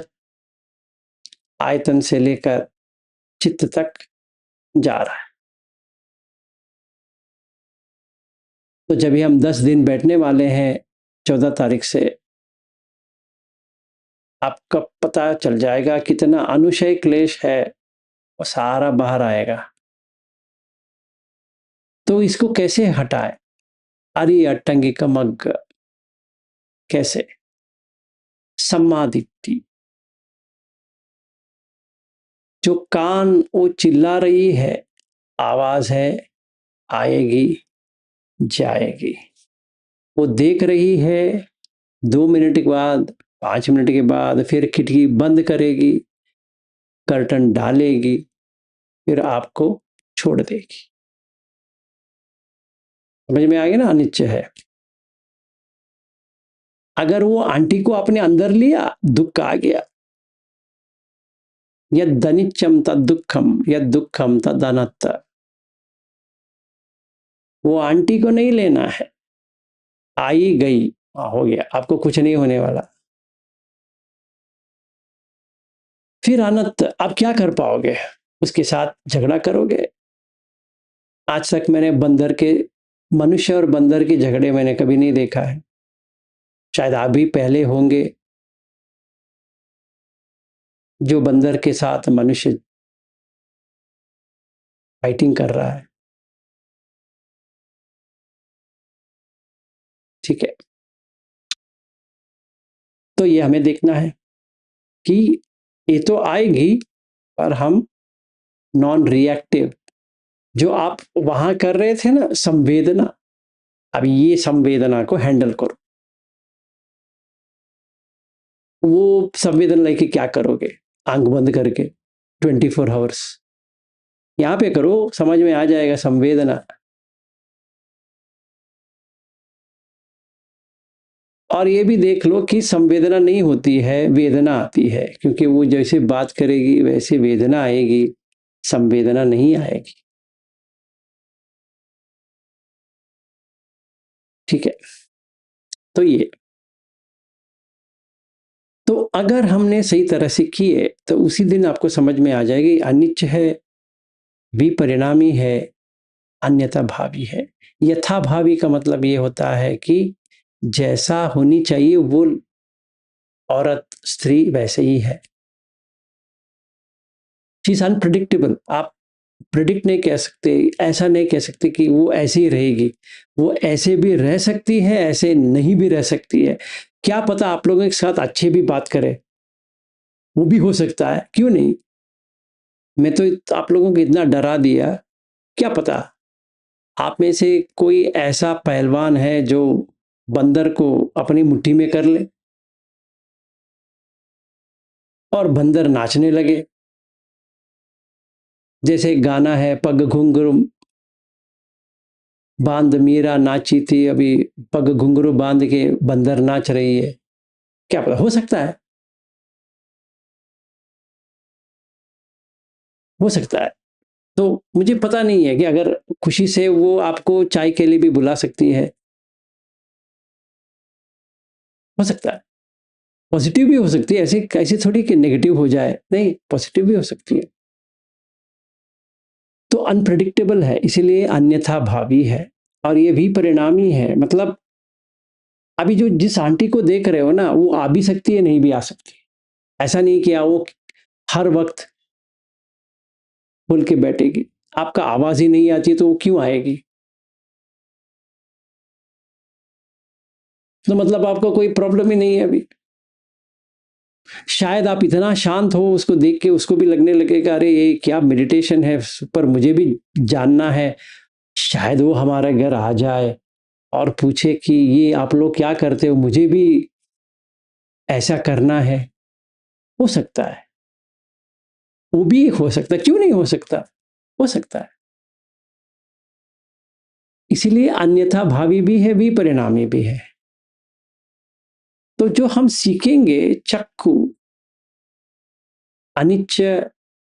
आयतन से लेकर चित्त तक जा रहा है। तो जब हम 10 दिन बैठने वाले हैं 14 तारीख से, आपका पता चल जाएगा कितना अनुशय क्लेश है, वो सारा बाहर आएगा। तो इसको कैसे हटाए? अरि अट्टंगिक मग्ग, कैसे? सम्मादिट्ठी। जो कान वो चिल्ला रही है, आवाज है, आएगी जाएगी। वो देख रही है, 2 मिनट के बाद, 5 मिनट के बाद फिर खिड़की बंद करेगी, कर्टन डालेगी, फिर आपको छोड़ देगी। समझ में आ गया ना? अनित्य है। अगर वो आंटी को अपने अंदर लिया, दुख आ गया। यद अनित्यम तद दुखम, यद दुखम तद अनत्त। वो आंटी को नहीं लेना है, आई गई, हो गया, आपको कुछ नहीं होने वाला। फिर अनंत, आप क्या कर पाओगे? उसके साथ झगड़ा करोगे। आज तक मैंने बंदर के, मनुष्य और बंदर के झगड़े मैंने कभी नहीं देखा है। शायद आप भी पहले होंगे जो बंदर के साथ मनुष्य फाइटिंग कर रहा है। ठीक है, तो ये हमें देखना है कि ये तो आएगी, पर हम नॉन रिएक्टिव, जो आप वहां कर रहे थे ना संवेदना, अब ये संवेदना को हैंडल करो। वो संवेदना लेके क्या करोगे? आंख बंद करके 24 आवर्स यहां पे करो, समझ में आ जाएगा संवेदना। और ये भी देख लो कि संवेदना नहीं होती है, वेदना आती है, क्योंकि वो जैसे बात करेगी वैसे वेदना आएगी, संवेदना नहीं आएगी। ठीक है, तो ये, तो अगर हमने सही तरह से किए तो उसी दिन आपको समझ में आ जाएगी अनिच्छ है, विपरिणामी है, अन्यथा भावी है। यथा भावी का मतलब ये होता है कि जैसा होनी चाहिए वो औरत स्त्री वैसे ही है। She is unpredictable. आप प्रिडिक्ट नहीं कह सकते, ऐसा नहीं कह सकते कि वो ऐसे ही रहेगी। वो ऐसे भी रह सकती है, ऐसे नहीं भी रह सकती है। क्या पता आप लोगों के साथ अच्छे भी बात करे, वो भी हो सकता है, क्यों नहीं? मैं तो आप लोगों को इतना डरा दिया, क्या पता आप में से कोई ऐसा पहलवान है जो बंदर को अपनी मुट्ठी में कर ले और बंदर नाचने लगे। जैसे गाना है, पग घुंघरू बांध मीरा नाची थी, अभी पग घुंघरू बांध के बंदर नाच रही है। क्या पता, हो सकता है, हो सकता है। तो मुझे पता नहीं है कि अगर खुशी से वो आपको चाय के लिए भी बुला सकती है, हो सकता है। पॉजिटिव भी हो सकती है, ऐसे ऐसे थोड़ी कि नेगेटिव हो जाए, नहीं, पॉजिटिव भी हो सकती है। तो अनप्रेडिक्टेबल है, इसीलिए अन्यथा भावी है और ये भी परिणामी है। मतलब अभी जो जिस आंटी को देख रहे हो ना, वो आ भी सकती है, नहीं भी आ सकती। ऐसा नहीं कि वो हर वक्त बोल के बैठेगी। आपका आवाज ही नहीं आती तो वो क्यों आएगी? तो मतलब आपको कोई प्रॉब्लम ही नहीं है अभी। शायद आप इतना शांत हो, उसको देख के उसको भी लगने लगेगा अरे ये क्या मेडिटेशन है, पर मुझे भी जानना है। शायद वो हमारे घर आ जाए और पूछे कि ये आप लोग क्या करते हो, मुझे भी ऐसा करना है। हो सकता है, वो भी हो सकता है, क्यों नहीं हो सकता, हो सकता है। इसीलिए अन्यथा भावी भी है, विपरिणामी भी है। तो जो हम सीखेंगे चक्कू अनिच्च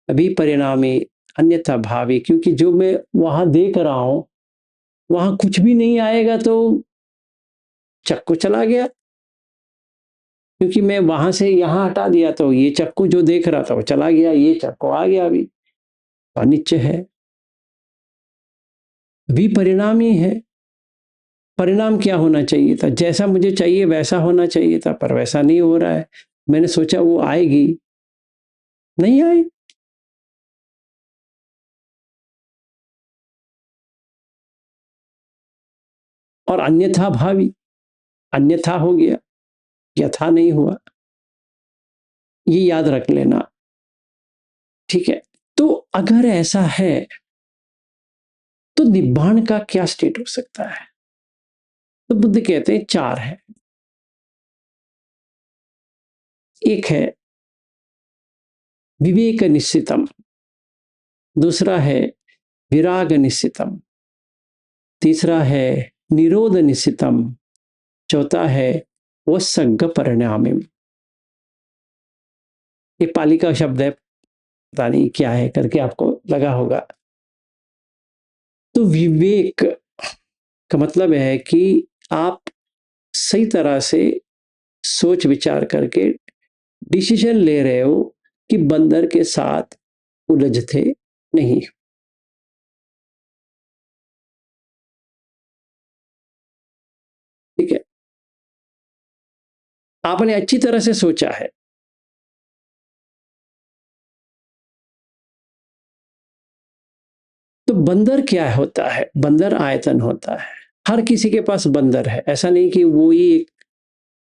विपरिणामी अन्यथा भावी, क्योंकि जो मैं वहां देख रहा हूं वहां कुछ भी नहीं आएगा तो चक्कू चला गया, क्योंकि मैं वहां से यहां हटा दिया तो ये चक्कू जो देख रहा था वो चला गया, ये चक्कू आ गया अभी। तो अनिच्च है, विपरिणामी है। परिणाम क्या होना चाहिए था, जैसा मुझे चाहिए वैसा होना चाहिए था, पर वैसा नहीं हो रहा है। मैंने सोचा वो आएगी, नहीं आई। और अन्यथा भावी, अन्यथा हो गया, यथा नहीं हुआ। ये याद रख लेना, ठीक है। तो अगर ऐसा है तो निब्बाण का क्या स्टेट हो सकता है? तो बुद्ध कहते हैं चार है। एक है विवेक निश्चितम, दूसरा है विराग निश्चितम, तीसरा है निरोध निश्चितम, चौथा है वसग्ग परिणामिम। ये पाली का शब्द है, पता नहीं क्या है करके आपको लगा होगा। तो विवेक का मतलब है कि आप सही तरह से सोच विचार करके डिसीजन ले रहे हो कि बंदर के साथ उलझते नहीं। ठीक है, आपने अच्छी तरह से सोचा है। तो बंदर क्या होता है? बंदर आयतन होता है। हर किसी के पास बंदर है, ऐसा नहीं कि वो ही एक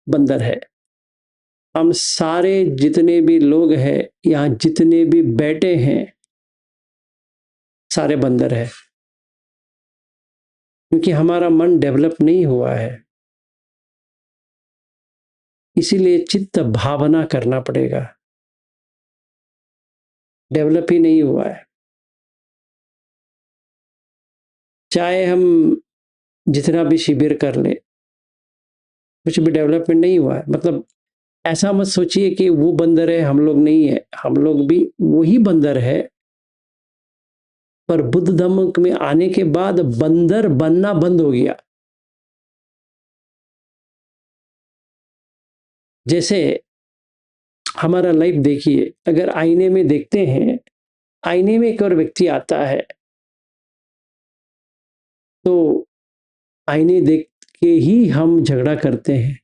बंदर है। हम सारे जितने भी लोग हैं, यहाँ जितने भी बैठे हैं, सारे बंदर है, क्योंकि हमारा मन डेवलप नहीं हुआ है। इसीलिए चित्त भावना करना पड़ेगा, डेवलप ही नहीं हुआ है। चाहे हम जितना भी शिविर कर ले, कुछ भी डेवलपमेंट नहीं हुआ है। मतलब ऐसा मत सोचिए कि वो बंदर है हम लोग नहीं है, हम लोग भी वही बंदर है। पर बुद्ध धर्म में आने के बाद बंदर बनना बंद हो गया। जैसे हमारा लाइफ देखिए, अगर आईने में देखते हैं, आईने में एक और व्यक्ति आता है तो आईने देख के ही हम झगड़ा करते हैं।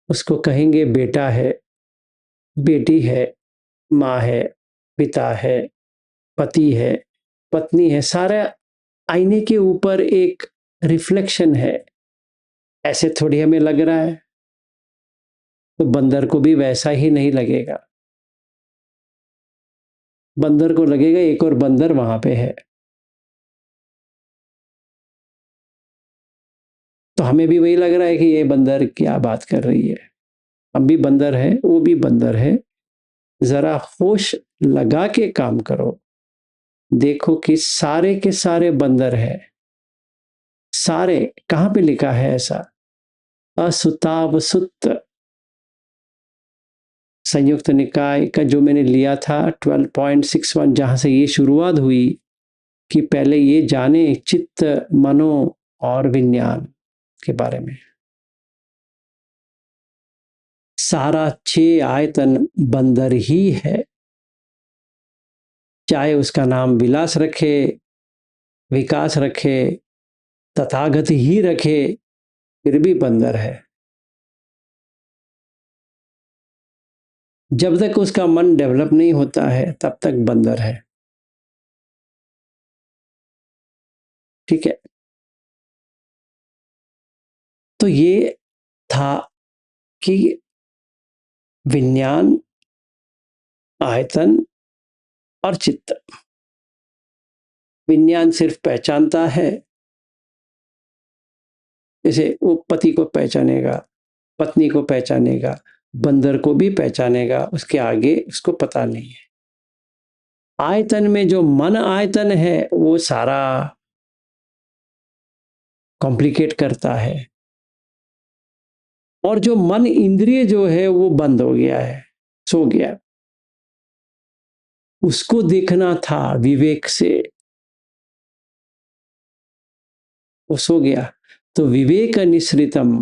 उसको कहेंगे बेटा है, बेटी है, माँ है, पिता है, पति है, पत्नी है, सारा आईने के ऊपर एक रिफ्लेक्शन है। ऐसे थोड़ी हमें लग रहा है, तो बंदर को भी वैसा ही नहीं लगेगा। बंदर को लगेगा एक और बंदर वहां पे है। तो हमें भी वही लग रहा है कि ये बंदर क्या बात कर रही है। हम भी बंदर है, वो भी बंदर है। जरा होश लगा के काम करो, देखो कि सारे के सारे बंदर है। सारे कहां पे लिखा है ऐसा? असुताव सुत, संयुक्त निकाय का जो मैंने लिया था 12.61, जहां से ये शुरुआत हुई कि पहले ये जाने चित्त, मनो और विज्ञान के बारे में। सारा 6 आयतन बंदर ही है, चाहे उसका नाम विलास रखे, विकास रखे, तथागत ही रखे, फिर भी बंदर है। जब तक उसका मन डेवलप नहीं होता है तब तक बंदर है। ठीक है, तो ये था कि विज्ञान, आयतन और चित्त। विज्ञान सिर्फ पहचानता है, जैसे वो पति को पहचानेगा, पत्नी को पहचानेगा, बंदर को भी पहचानेगा, उसके आगे उसको पता नहीं है। आयतन में जो मन आयतन है वो सारा कॉम्प्लिकेट करता है, और जो मन इंद्रिय जो है वो बंद हो गया है, सो गया। उसको देखना था विवेक से, वो सो गया। तो विवेक निश्रितम,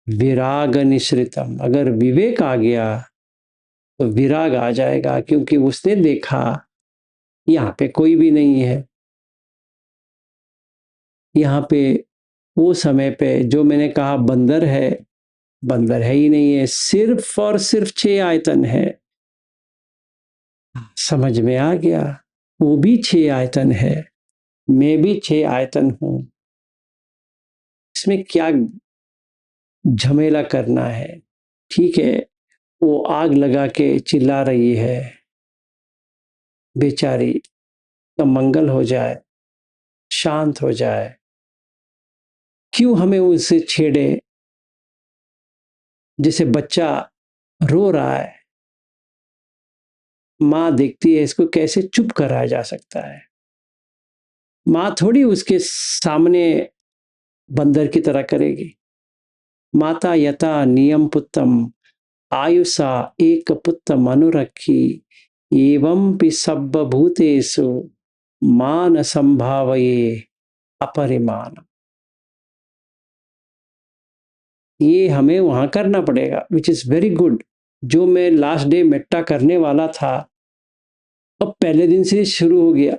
विराग निश्रितम, अगर विवेक आ गया तो विराग आ जाएगा, क्योंकि उसने देखा यहां पे कोई भी नहीं है। यहाँ पे वो समय पे जो मैंने कहा बंदर है, बंदर है ही नहीं है, सिर्फ और सिर्फ 6 आयतन है। समझ में आ गया? वो भी 6 आयतन है, मैं भी 6 आयतन हूं। इसमें क्या झमेला करना है? ठीक है, वो आग लगा के चिल्ला रही है, बेचारी का मंगल हो जाए, शांत हो जाए। क्यों हमें उससे छेड़े? जैसे बच्चा रो रहा है, माँ देखती है इसको, कैसे चुप कराया जा सकता है? माँ थोड़ी उसके सामने बंदर की तरह करेगी। माता यथा नियम पुत्तम आयुषा एक पुत्तम अनुरखी एवं सब भूतेषु मान संभावये अपरिमाण। ये हमें वहां करना पड़ेगा, विच इज वेरी गुड। जो मैं लास्ट डे मेट्टा करने वाला था, अब पहले दिन से शुरू हो गया।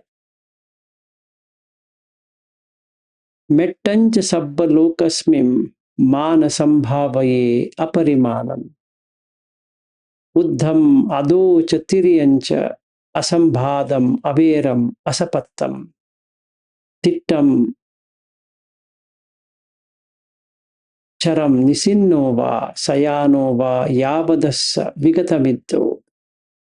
मेट्टंच सब लोकस्मिम मान संभावये अपरिमाणम बुद्धम अदोच तिर्यंच असंभादम अवेरम असपत्तम तिट्टम चरम निसिन्नो वा सयानो वा यावदस्य विगतमिद्धो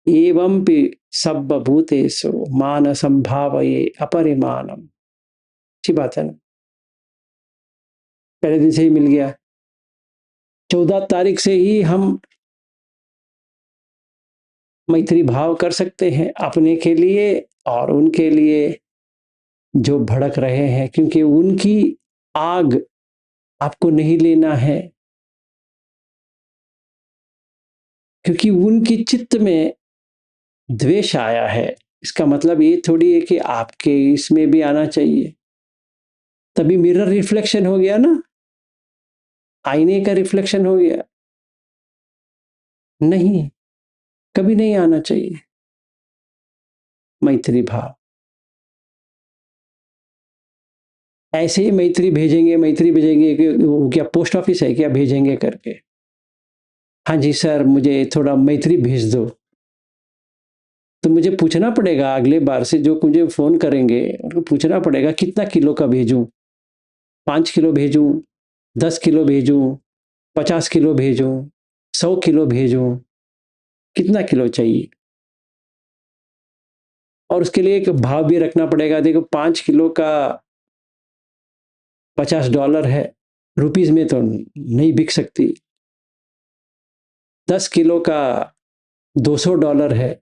एवं पि सब भूतेषु मान संभावये अपरिमाणम। अच्छी बात है ना? पहले दिन से ही मिल गया। 14 तारीख से ही हम मैत्री भाव कर सकते हैं अपने के लिए और उनके लिए जो भड़क रहे हैं, क्योंकि उनकी आग आपको नहीं लेना है, क्योंकि उनकी चित्त में द्वेष आया है। इसका मतलब ये थोड़ी है कि आपके इसमें भी आना चाहिए। तभी मिरर रिफ्लेक्शन हो गया ना, आईने का रिफ्लेक्शन हो गया। नहीं, कभी नहीं आना चाहिए मैत्री भाव। ऐसे ही मैत्री भेजेंगे कि वो क्या पोस्ट ऑफिस है क्या, भेजेंगे करके? हाँ जी सर, मुझे थोड़ा मैत्री भेज दो। तो मुझे पूछना पड़ेगा अगले बार से जो मुझे फोन करेंगे, उनको पूछना पड़ेगा कितना किलो का भेजूं? 5 किलो भेजूं, 10 किलो भेजूं, 50 किलो भेजूं, 100 किलो भेजूं, कितना किलो चाहिए? और उसके लिए एक भाव भी रखना पड़ेगा। देखो 5 किलो का $50 है, रुपीस में तो नहीं बिक सकती। 10 किलो का $200 है,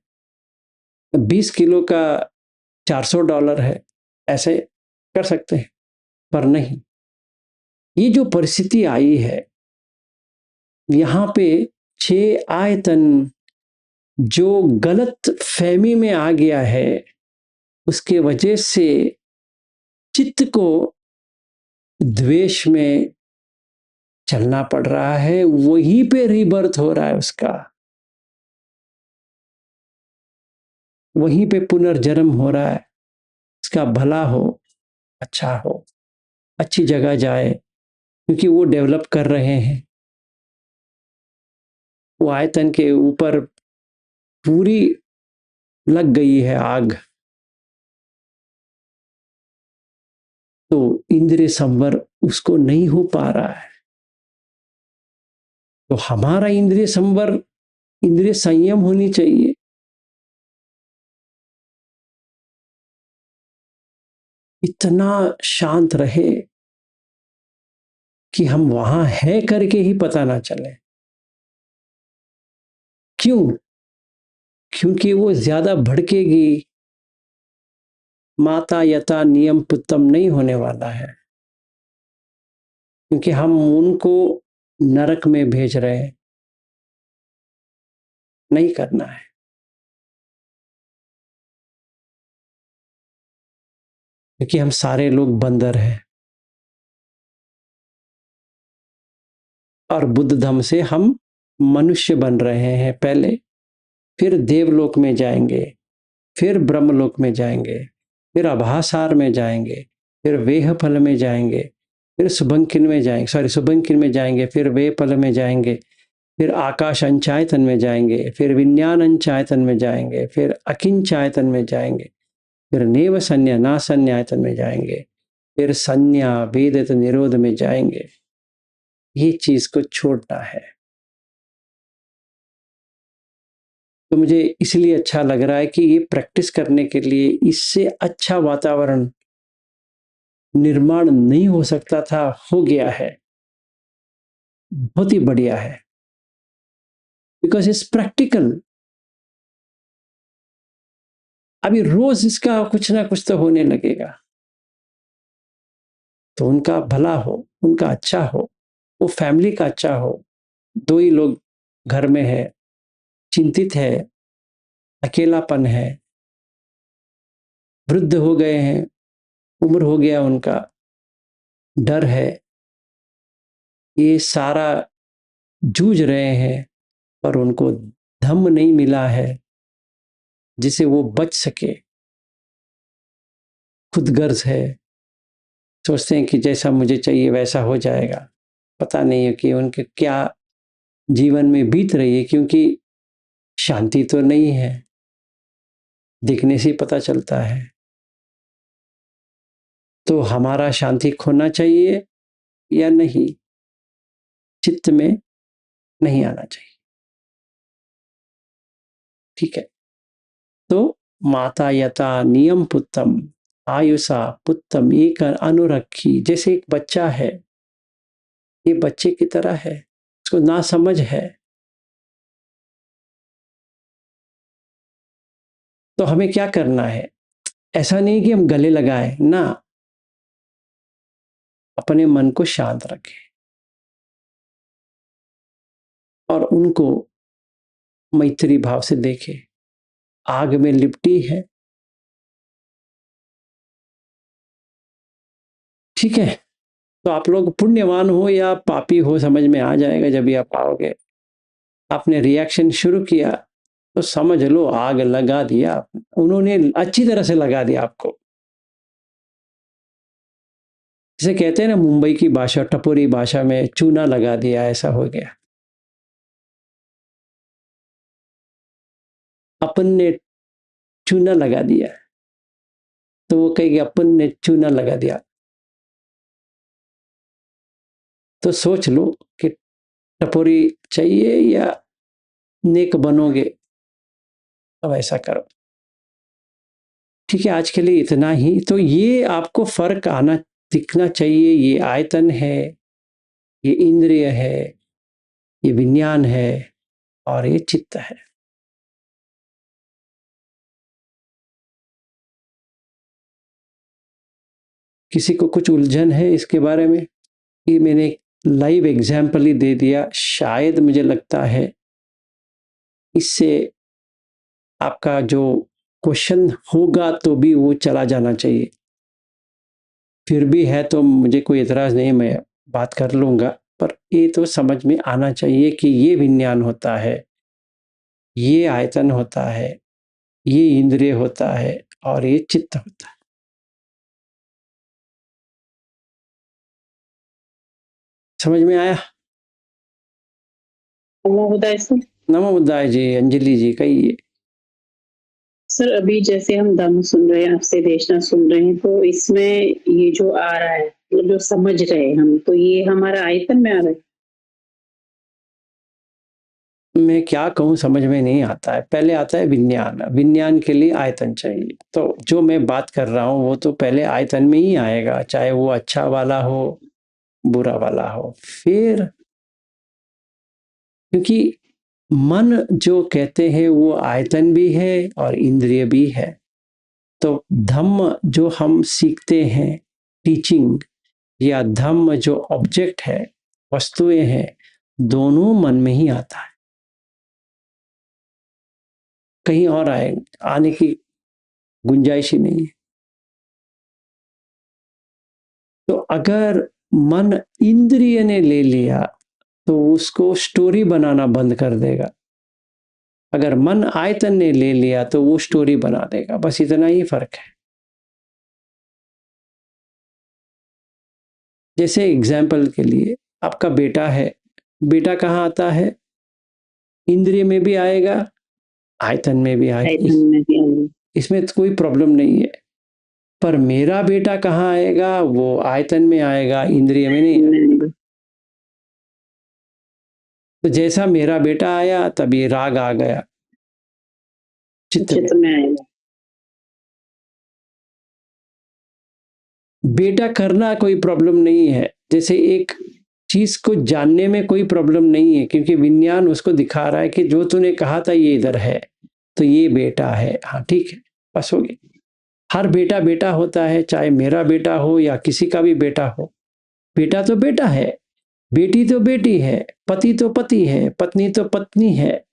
20 किलो का $400 है, ऐसे कर सकते हैं। पर नहीं, ये जो परिस्थिति आई है, यहाँ पे 6 आयतन जो गलत फहमी में आ गया है, उसके वजह से चित्त को द्वेष में चलना पड़ रहा है, वहीं पे रीबर्थ हो रहा है उसका, वहीं पे पुनर्जन्म हो रहा है। उसका भला हो, अच्छा हो, अच्छी जगह जाए, क्योंकि वो डेवलप कर रहे हैं। वो आयतन के ऊपर पूरी लग गई है आग, तो इंद्रिय संवर उसको नहीं हो पा रहा है। तो हमारा इंद्रिय संवर, इंद्रिय संयम होनी चाहिए। इतना शांत रहे कि हम वहां है करके ही पता ना चले। क्यों? क्योंकि वो ज्यादा भड़केगी, माता यथा नियम पुत्तम नहीं होने वाला है, क्योंकि हम उनको नरक में भेज रहे हैं। नहीं करना है। क्योंकि हम सारे लोग बंदर हैं, और बुद्ध धम्म से हम मनुष्य बन रहे हैं पहले, फिर देवलोक में जाएंगे, फिर ब्रह्मलोक में जाएंगे, फिर आभासार में जाएंगे, फिर वेह फल में जाएंगे, फिर सुबंकिन में जाएंगे, सुबंकिन में जाएंगे, फिर वे फल में जाएंगे, फिर आकाश अंचायतन में जाएंगे, फिर विज्ञान अंचायतन में जाएंगे, फिर अकिंचायतन में जाएंगे, फिर नेव संन्या ना संन्यायतन में जाएंगे, फिर संन्या वेदित निरोध में जाएंगे। ये चीज को छोड़ना है। तो मुझे इसलिए अच्छा लग रहा है कि ये प्रैक्टिस करने के लिए इससे अच्छा वातावरण निर्माण नहीं हो सकता था, हो गया है। बहुत ही बढ़िया है, बिकॉज इट्स प्रैक्टिकल। अभी रोज इसका कुछ ना कुछ तो होने लगेगा, तो उनका भला हो, उनका अच्छा हो, वो फैमिली का अच्छा हो। 2 ही लोग घर में है, चिंतित है, अकेलापन है, वृद्ध हो गए हैं, उम्र हो गया उनका, डर है, ये सारा जूझ रहे हैं, पर उनको धम्म नहीं मिला है जिसे वो बच सके। खुदगर्ज है, सोचते हैं कि जैसा मुझे चाहिए वैसा हो जाएगा। पता नहीं है कि उनके क्या जीवन में बीत रही है, क्योंकि शांति तो नहीं है, दिखने से पता चलता है। तो हमारा शांति खोना चाहिए या नहीं? चित्त में नहीं आना चाहिए। ठीक है। तो माता यथा नियम पुत्तम आयुषा पुत्तम, एक अनुरखी, जैसे एक बच्चा है, ये बच्चे की तरह है, उसको ना समझ है। तो हमें क्या करना है? ऐसा नहीं कि हम गले लगाए ना, अपने मन को शांत रखें और उनको मैत्री भाव से देखें। आग में लिपटी है, ठीक है। तो आप लोग पुण्यवान हो या पापी हो, समझ में आ जाएगा जब भी आप आओगे। आपने रिएक्शन शुरू किया तो समझ लो आग लगा दिया, उन्होंने अच्छी तरह से लगा दिया आपको। जिसे कहते हैं ना मुंबई की भाषा, टपोरी भाषा में, चूना लगा दिया, ऐसा हो गया। अपन ने चूना लगा दिया, तो वो कहेगी अपन ने चूना लगा दिया। तो सोच लो कि टपोरी चाहिए या नेक बनोगे, अब ऐसा करो। ठीक है, आज के लिए इतना ही। तो ये आपको फ़र्क आना दिखना चाहिए, ये आयतन है, ये इंद्रिय है, ये विज्ञान है और ये चित्त है। किसी को कुछ उलझन है इसके बारे में? ये मैंने एक लाइव एग्जाम्पल ही दे दिया, शायद मुझे लगता है इससे आपका जो क्वेश्चन होगा तो भी वो चला जाना चाहिए। फिर भी है तो मुझे कोई एतराज़ नहीं, मैं बात कर लूँगा, पर ये तो समझ में आना चाहिए कि ये विज्ञान होता है, ये आयतन होता है, ये इंद्रिय होता है और ये चित्त होता है। समझ में आया? नमो बुद्धाय सर। नमो बुद्धाय जी। अंजलि जी कहिए। सर अभी जैसे हम धम्म सुन रहे हैं, आपसे देशना सुन रहे हैं, तो इसमें ये जो आ रहा है, मतलब जो समझ रहे हैं हम, तो ये हमारा आयतन में आ रहा है? मैं क्या कहूँ, समझ में नहीं आता है। पहले आता है विज्ञान, विज्ञान के लिए आयतन चाहिए। तो जो मैं बात कर रहा हूँ वो तो पहले आयतन में ही आएगा, चाहे वो अच्छा वाला हो, बुरा वाला हो। फिर क्योंकि मन जो कहते हैं वो आयतन भी है और इंद्रिय भी है। तो धम्म जो हम सीखते हैं, टीचिंग या धम्म जो ऑब्जेक्ट है, वस्तुएं हैं, दोनों मन में ही आता है, कहीं और आने की गुंजाइश ही नहीं है। तो अगर मन इंद्रिय ने ले लिया तो उसको स्टोरी बनाना बंद कर देगा, अगर मन आयतन ने ले लिया तो वो स्टोरी बना देगा। बस इतना ही फर्क है। जैसे एग्जाम्पल के लिए आपका बेटा है, बेटा कहाँ आता है? इंद्रिय में भी आएगा, आयतन में भी आएगा, आयतन में भी आएगा। इसमें तो कोई प्रॉब्लम नहीं है। पर मेरा बेटा कहाँ आएगा? वो आयतन में आएगा, इंद्रिय में नहीं आएगा। तो जैसा मेरा बेटा आया तभी राग आ गया चित्त में। में आएगा। बेटा करना कोई प्रॉब्लम नहीं है, जैसे एक चीज को जानने में कोई प्रॉब्लम नहीं है, क्योंकि विज्ञान उसको दिखा रहा है कि जो तूने कहा था ये इधर है, तो ये बेटा है। हाँ ठीक है, बस हो गया। हर बेटा बेटा होता है, चाहे मेरा बेटा हो या किसी का भी बेटा हो। बेटा तो बेटा है, बेटी तो बेटी है, पति तो पति है, पत्नी तो पत्नी है,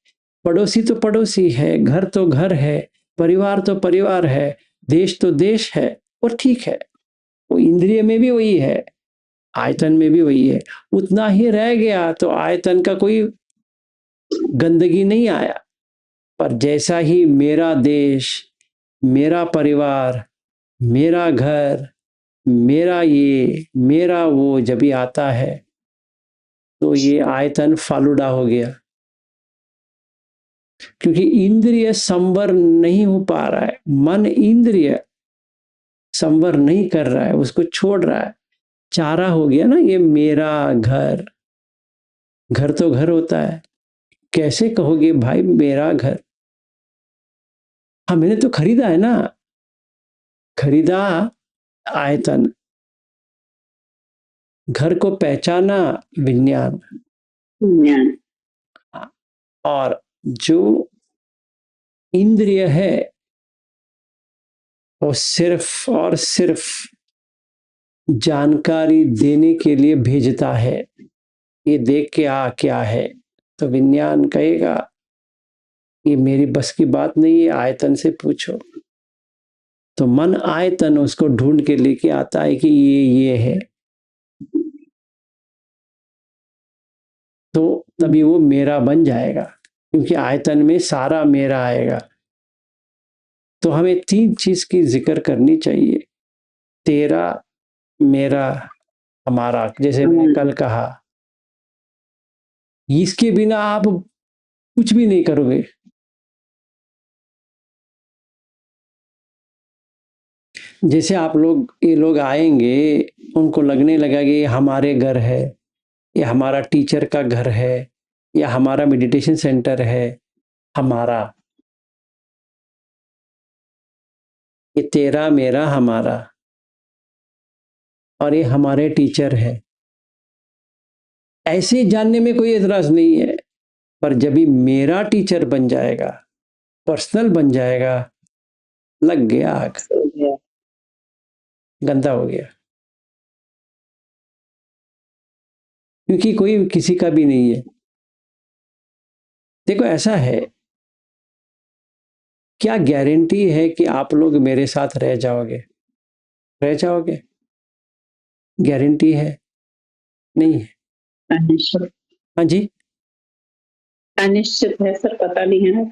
पड़ोसी तो पड़ोसी है, घर तो घर है, परिवार तो परिवार है, देश तो देश है। और ठीक है, वो इंद्रिय में भी वही है, आयतन में भी वही है। उतना ही रह गया तो आयतन का कोई गंदगी नहीं आया। पर जैसा ही मेरा देश, मेरा परिवार, मेरा घर, मेरा ये, मेरा वो जब भी आता है तो ये आयतन फालूदा हो गया, क्योंकि इंद्रिय संवर नहीं हो पा रहा है। मन इंद्रिय संवर नहीं कर रहा है, उसको छोड़ रहा है। चारा हो गया ना ये मेरा घर। घर तो घर होता है, कैसे कहोगे भाई मेरा घर? हाँ मैंने तो खरीदा है ना, खरीदा आयतन, घर को पहचाना विज्ञान। और जो इंद्रिय है वो सिर्फ और सिर्फ जानकारी देने के लिए भेजता है, ये देख के आ क्या है। तो विज्ञान कहेगा ये मेरी बस की बात नहीं है, आयतन से पूछो। तो मन आयतन उसको ढूंढ के लेके आता है कि ये है, तो तभी वो मेरा बन जाएगा, क्योंकि आयतन में सारा मेरा आएगा। तो हमें तीन चीज की जिक्र करनी चाहिए, तेरा, मेरा, हमारा। जैसे मैंने कल कहा, इसके बिना आप कुछ भी नहीं करोगे। जैसे आप लोग, ये लोग आएंगे, उनको लगने लगा कि ये हमारे घर है, ये हमारा टीचर का घर है, या हमारा मेडिटेशन सेंटर है, हमारा। ये तेरा मेरा हमारा, और ये हमारे टीचर है, ऐसे जानने में कोई एतराज नहीं है। पर जब भी मेरा टीचर बन जाएगा, पर्सनल बन जाएगा, लग गया आग, हो गया। गंदा हो गया। क्योंकि कोई किसी का भी नहीं है। देखो ऐसा है, क्या गारंटी है कि आप लोग मेरे साथ रह जाओगे? रह जाओगे? गारंटी है? नहीं है। अनिश्चित हाँ जी, अनिश्चित है सर, पता नहीं है।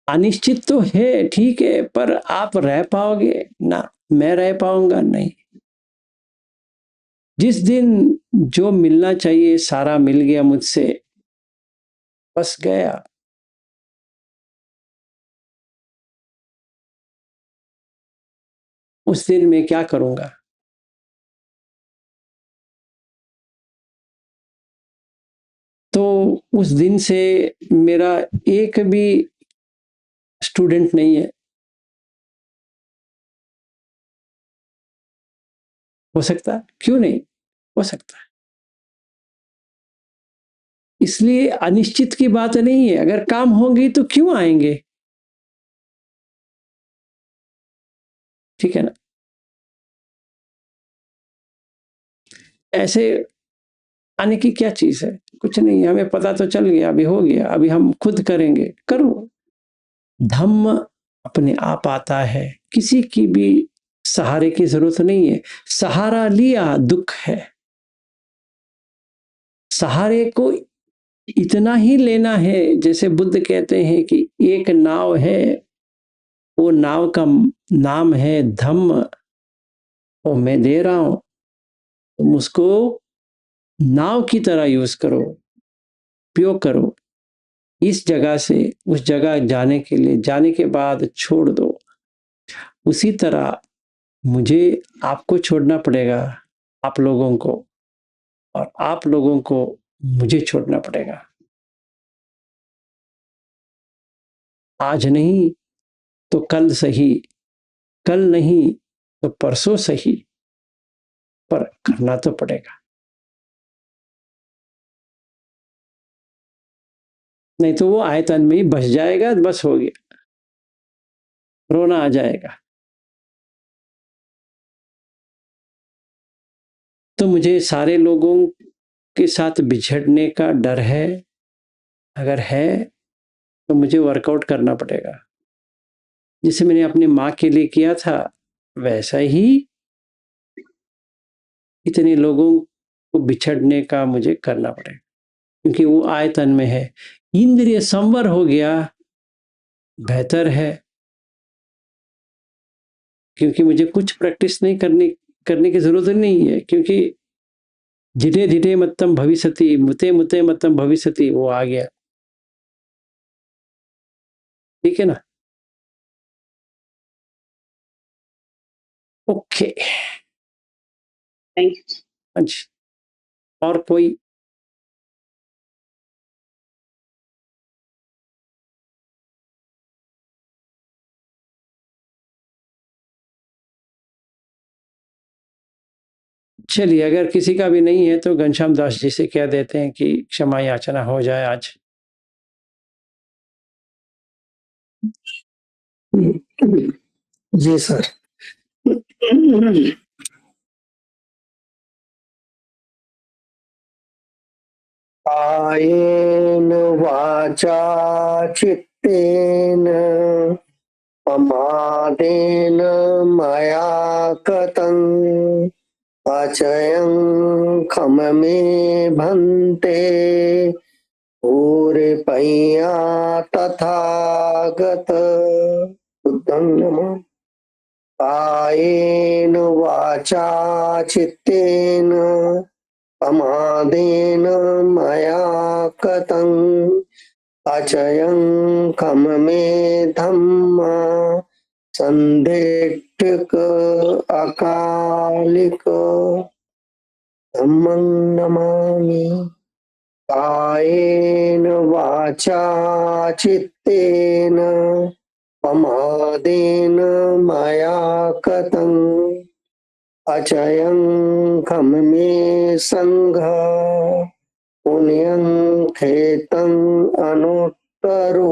अनिश्चित तो है, ठीक है, पर आप रह पाओगे ना? मैं रह पाऊंगा? नहीं। जिस दिन जो मिलना चाहिए सारा मिल गया मुझसे, बस गया। उस दिन मैं क्या करूंगा? तो उस दिन से मेरा एक भी स्टूडेंट नहीं है। हो सकता है, क्यों नहीं हो सकता है। इसलिए अनिश्चित की बात नहीं है, अगर काम होंगी तो क्यों आएंगे? ठीक है ना? ऐसे आने की क्या चीज है? कुछ नहीं, हमें पता तो चल गया, अभी हो गया, अभी हम खुद करेंगे। करो। धम्म अपने आप आता है, किसी की भी सहारे की जरूरत नहीं है। सहारा लिया दुख है। सहारे को इतना ही लेना है, जैसे बुद्ध कहते हैं कि एक नाव है, वो नाव का नाम है धम्म, वो मैं दे रहा हूं, तुम उसको नाव की तरह यूज करो, उपयोग करो। इस जगह से उस जगह जाने के लिए, जाने के बाद छोड़ दो। उसी तरह मुझे आपको छोड़ना पड़ेगा, आप लोगों को, और आप लोगों को मुझे छोड़ना पड़ेगा। आज नहीं तो कल सही, कल नहीं तो परसों सही, पर करना तो पड़ेगा। नहीं तो वो आयतन में ही बस जाएगा, बस हो गया, रोना आ जाएगा। तो मुझे सारे लोगों के साथ बिछड़ने का डर है। अगर है तो मुझे वर्कआउट करना पड़ेगा। जैसे मैंने अपनी माँ के लिए किया था, वैसा ही इतने लोगों को बिछड़ने का मुझे करना पड़ेगा, क्योंकि वो आयतन में है। इंद्रिय संवर हो गया, बेहतर है। क्योंकि मुझे कुछ प्रैक्टिस नहीं करने करने की जरूरत नहीं है, क्योंकि धीरे धीरे मतम भविष्यति, मुते मुते मतम भविष्यति, वो आ गया। ठीक है ना? ओके। Thank you. अच्छा, और कोई? चलिए, अगर किसी का भी नहीं है तो घनश्याम दास जी से कह देते हैं कि क्षमा याचना हो जाए आज। जी सर। कायेन वाचा चित्तेन प्रमादेन मया कृतं अचयं खममे भन्ते पूरपैया तथागत। बुद्धं नमः। कायेन वाचा चित्तेन प्रमादेन मया कृतं अचयं खममे धम्मा संदिग्धिक अकालिक धम्मं नमामि। कायेन वाचा चित्तेन प्रमादेन मया कतं अचयं खम मे संघ पुण्यं खेतं अनुत्तरो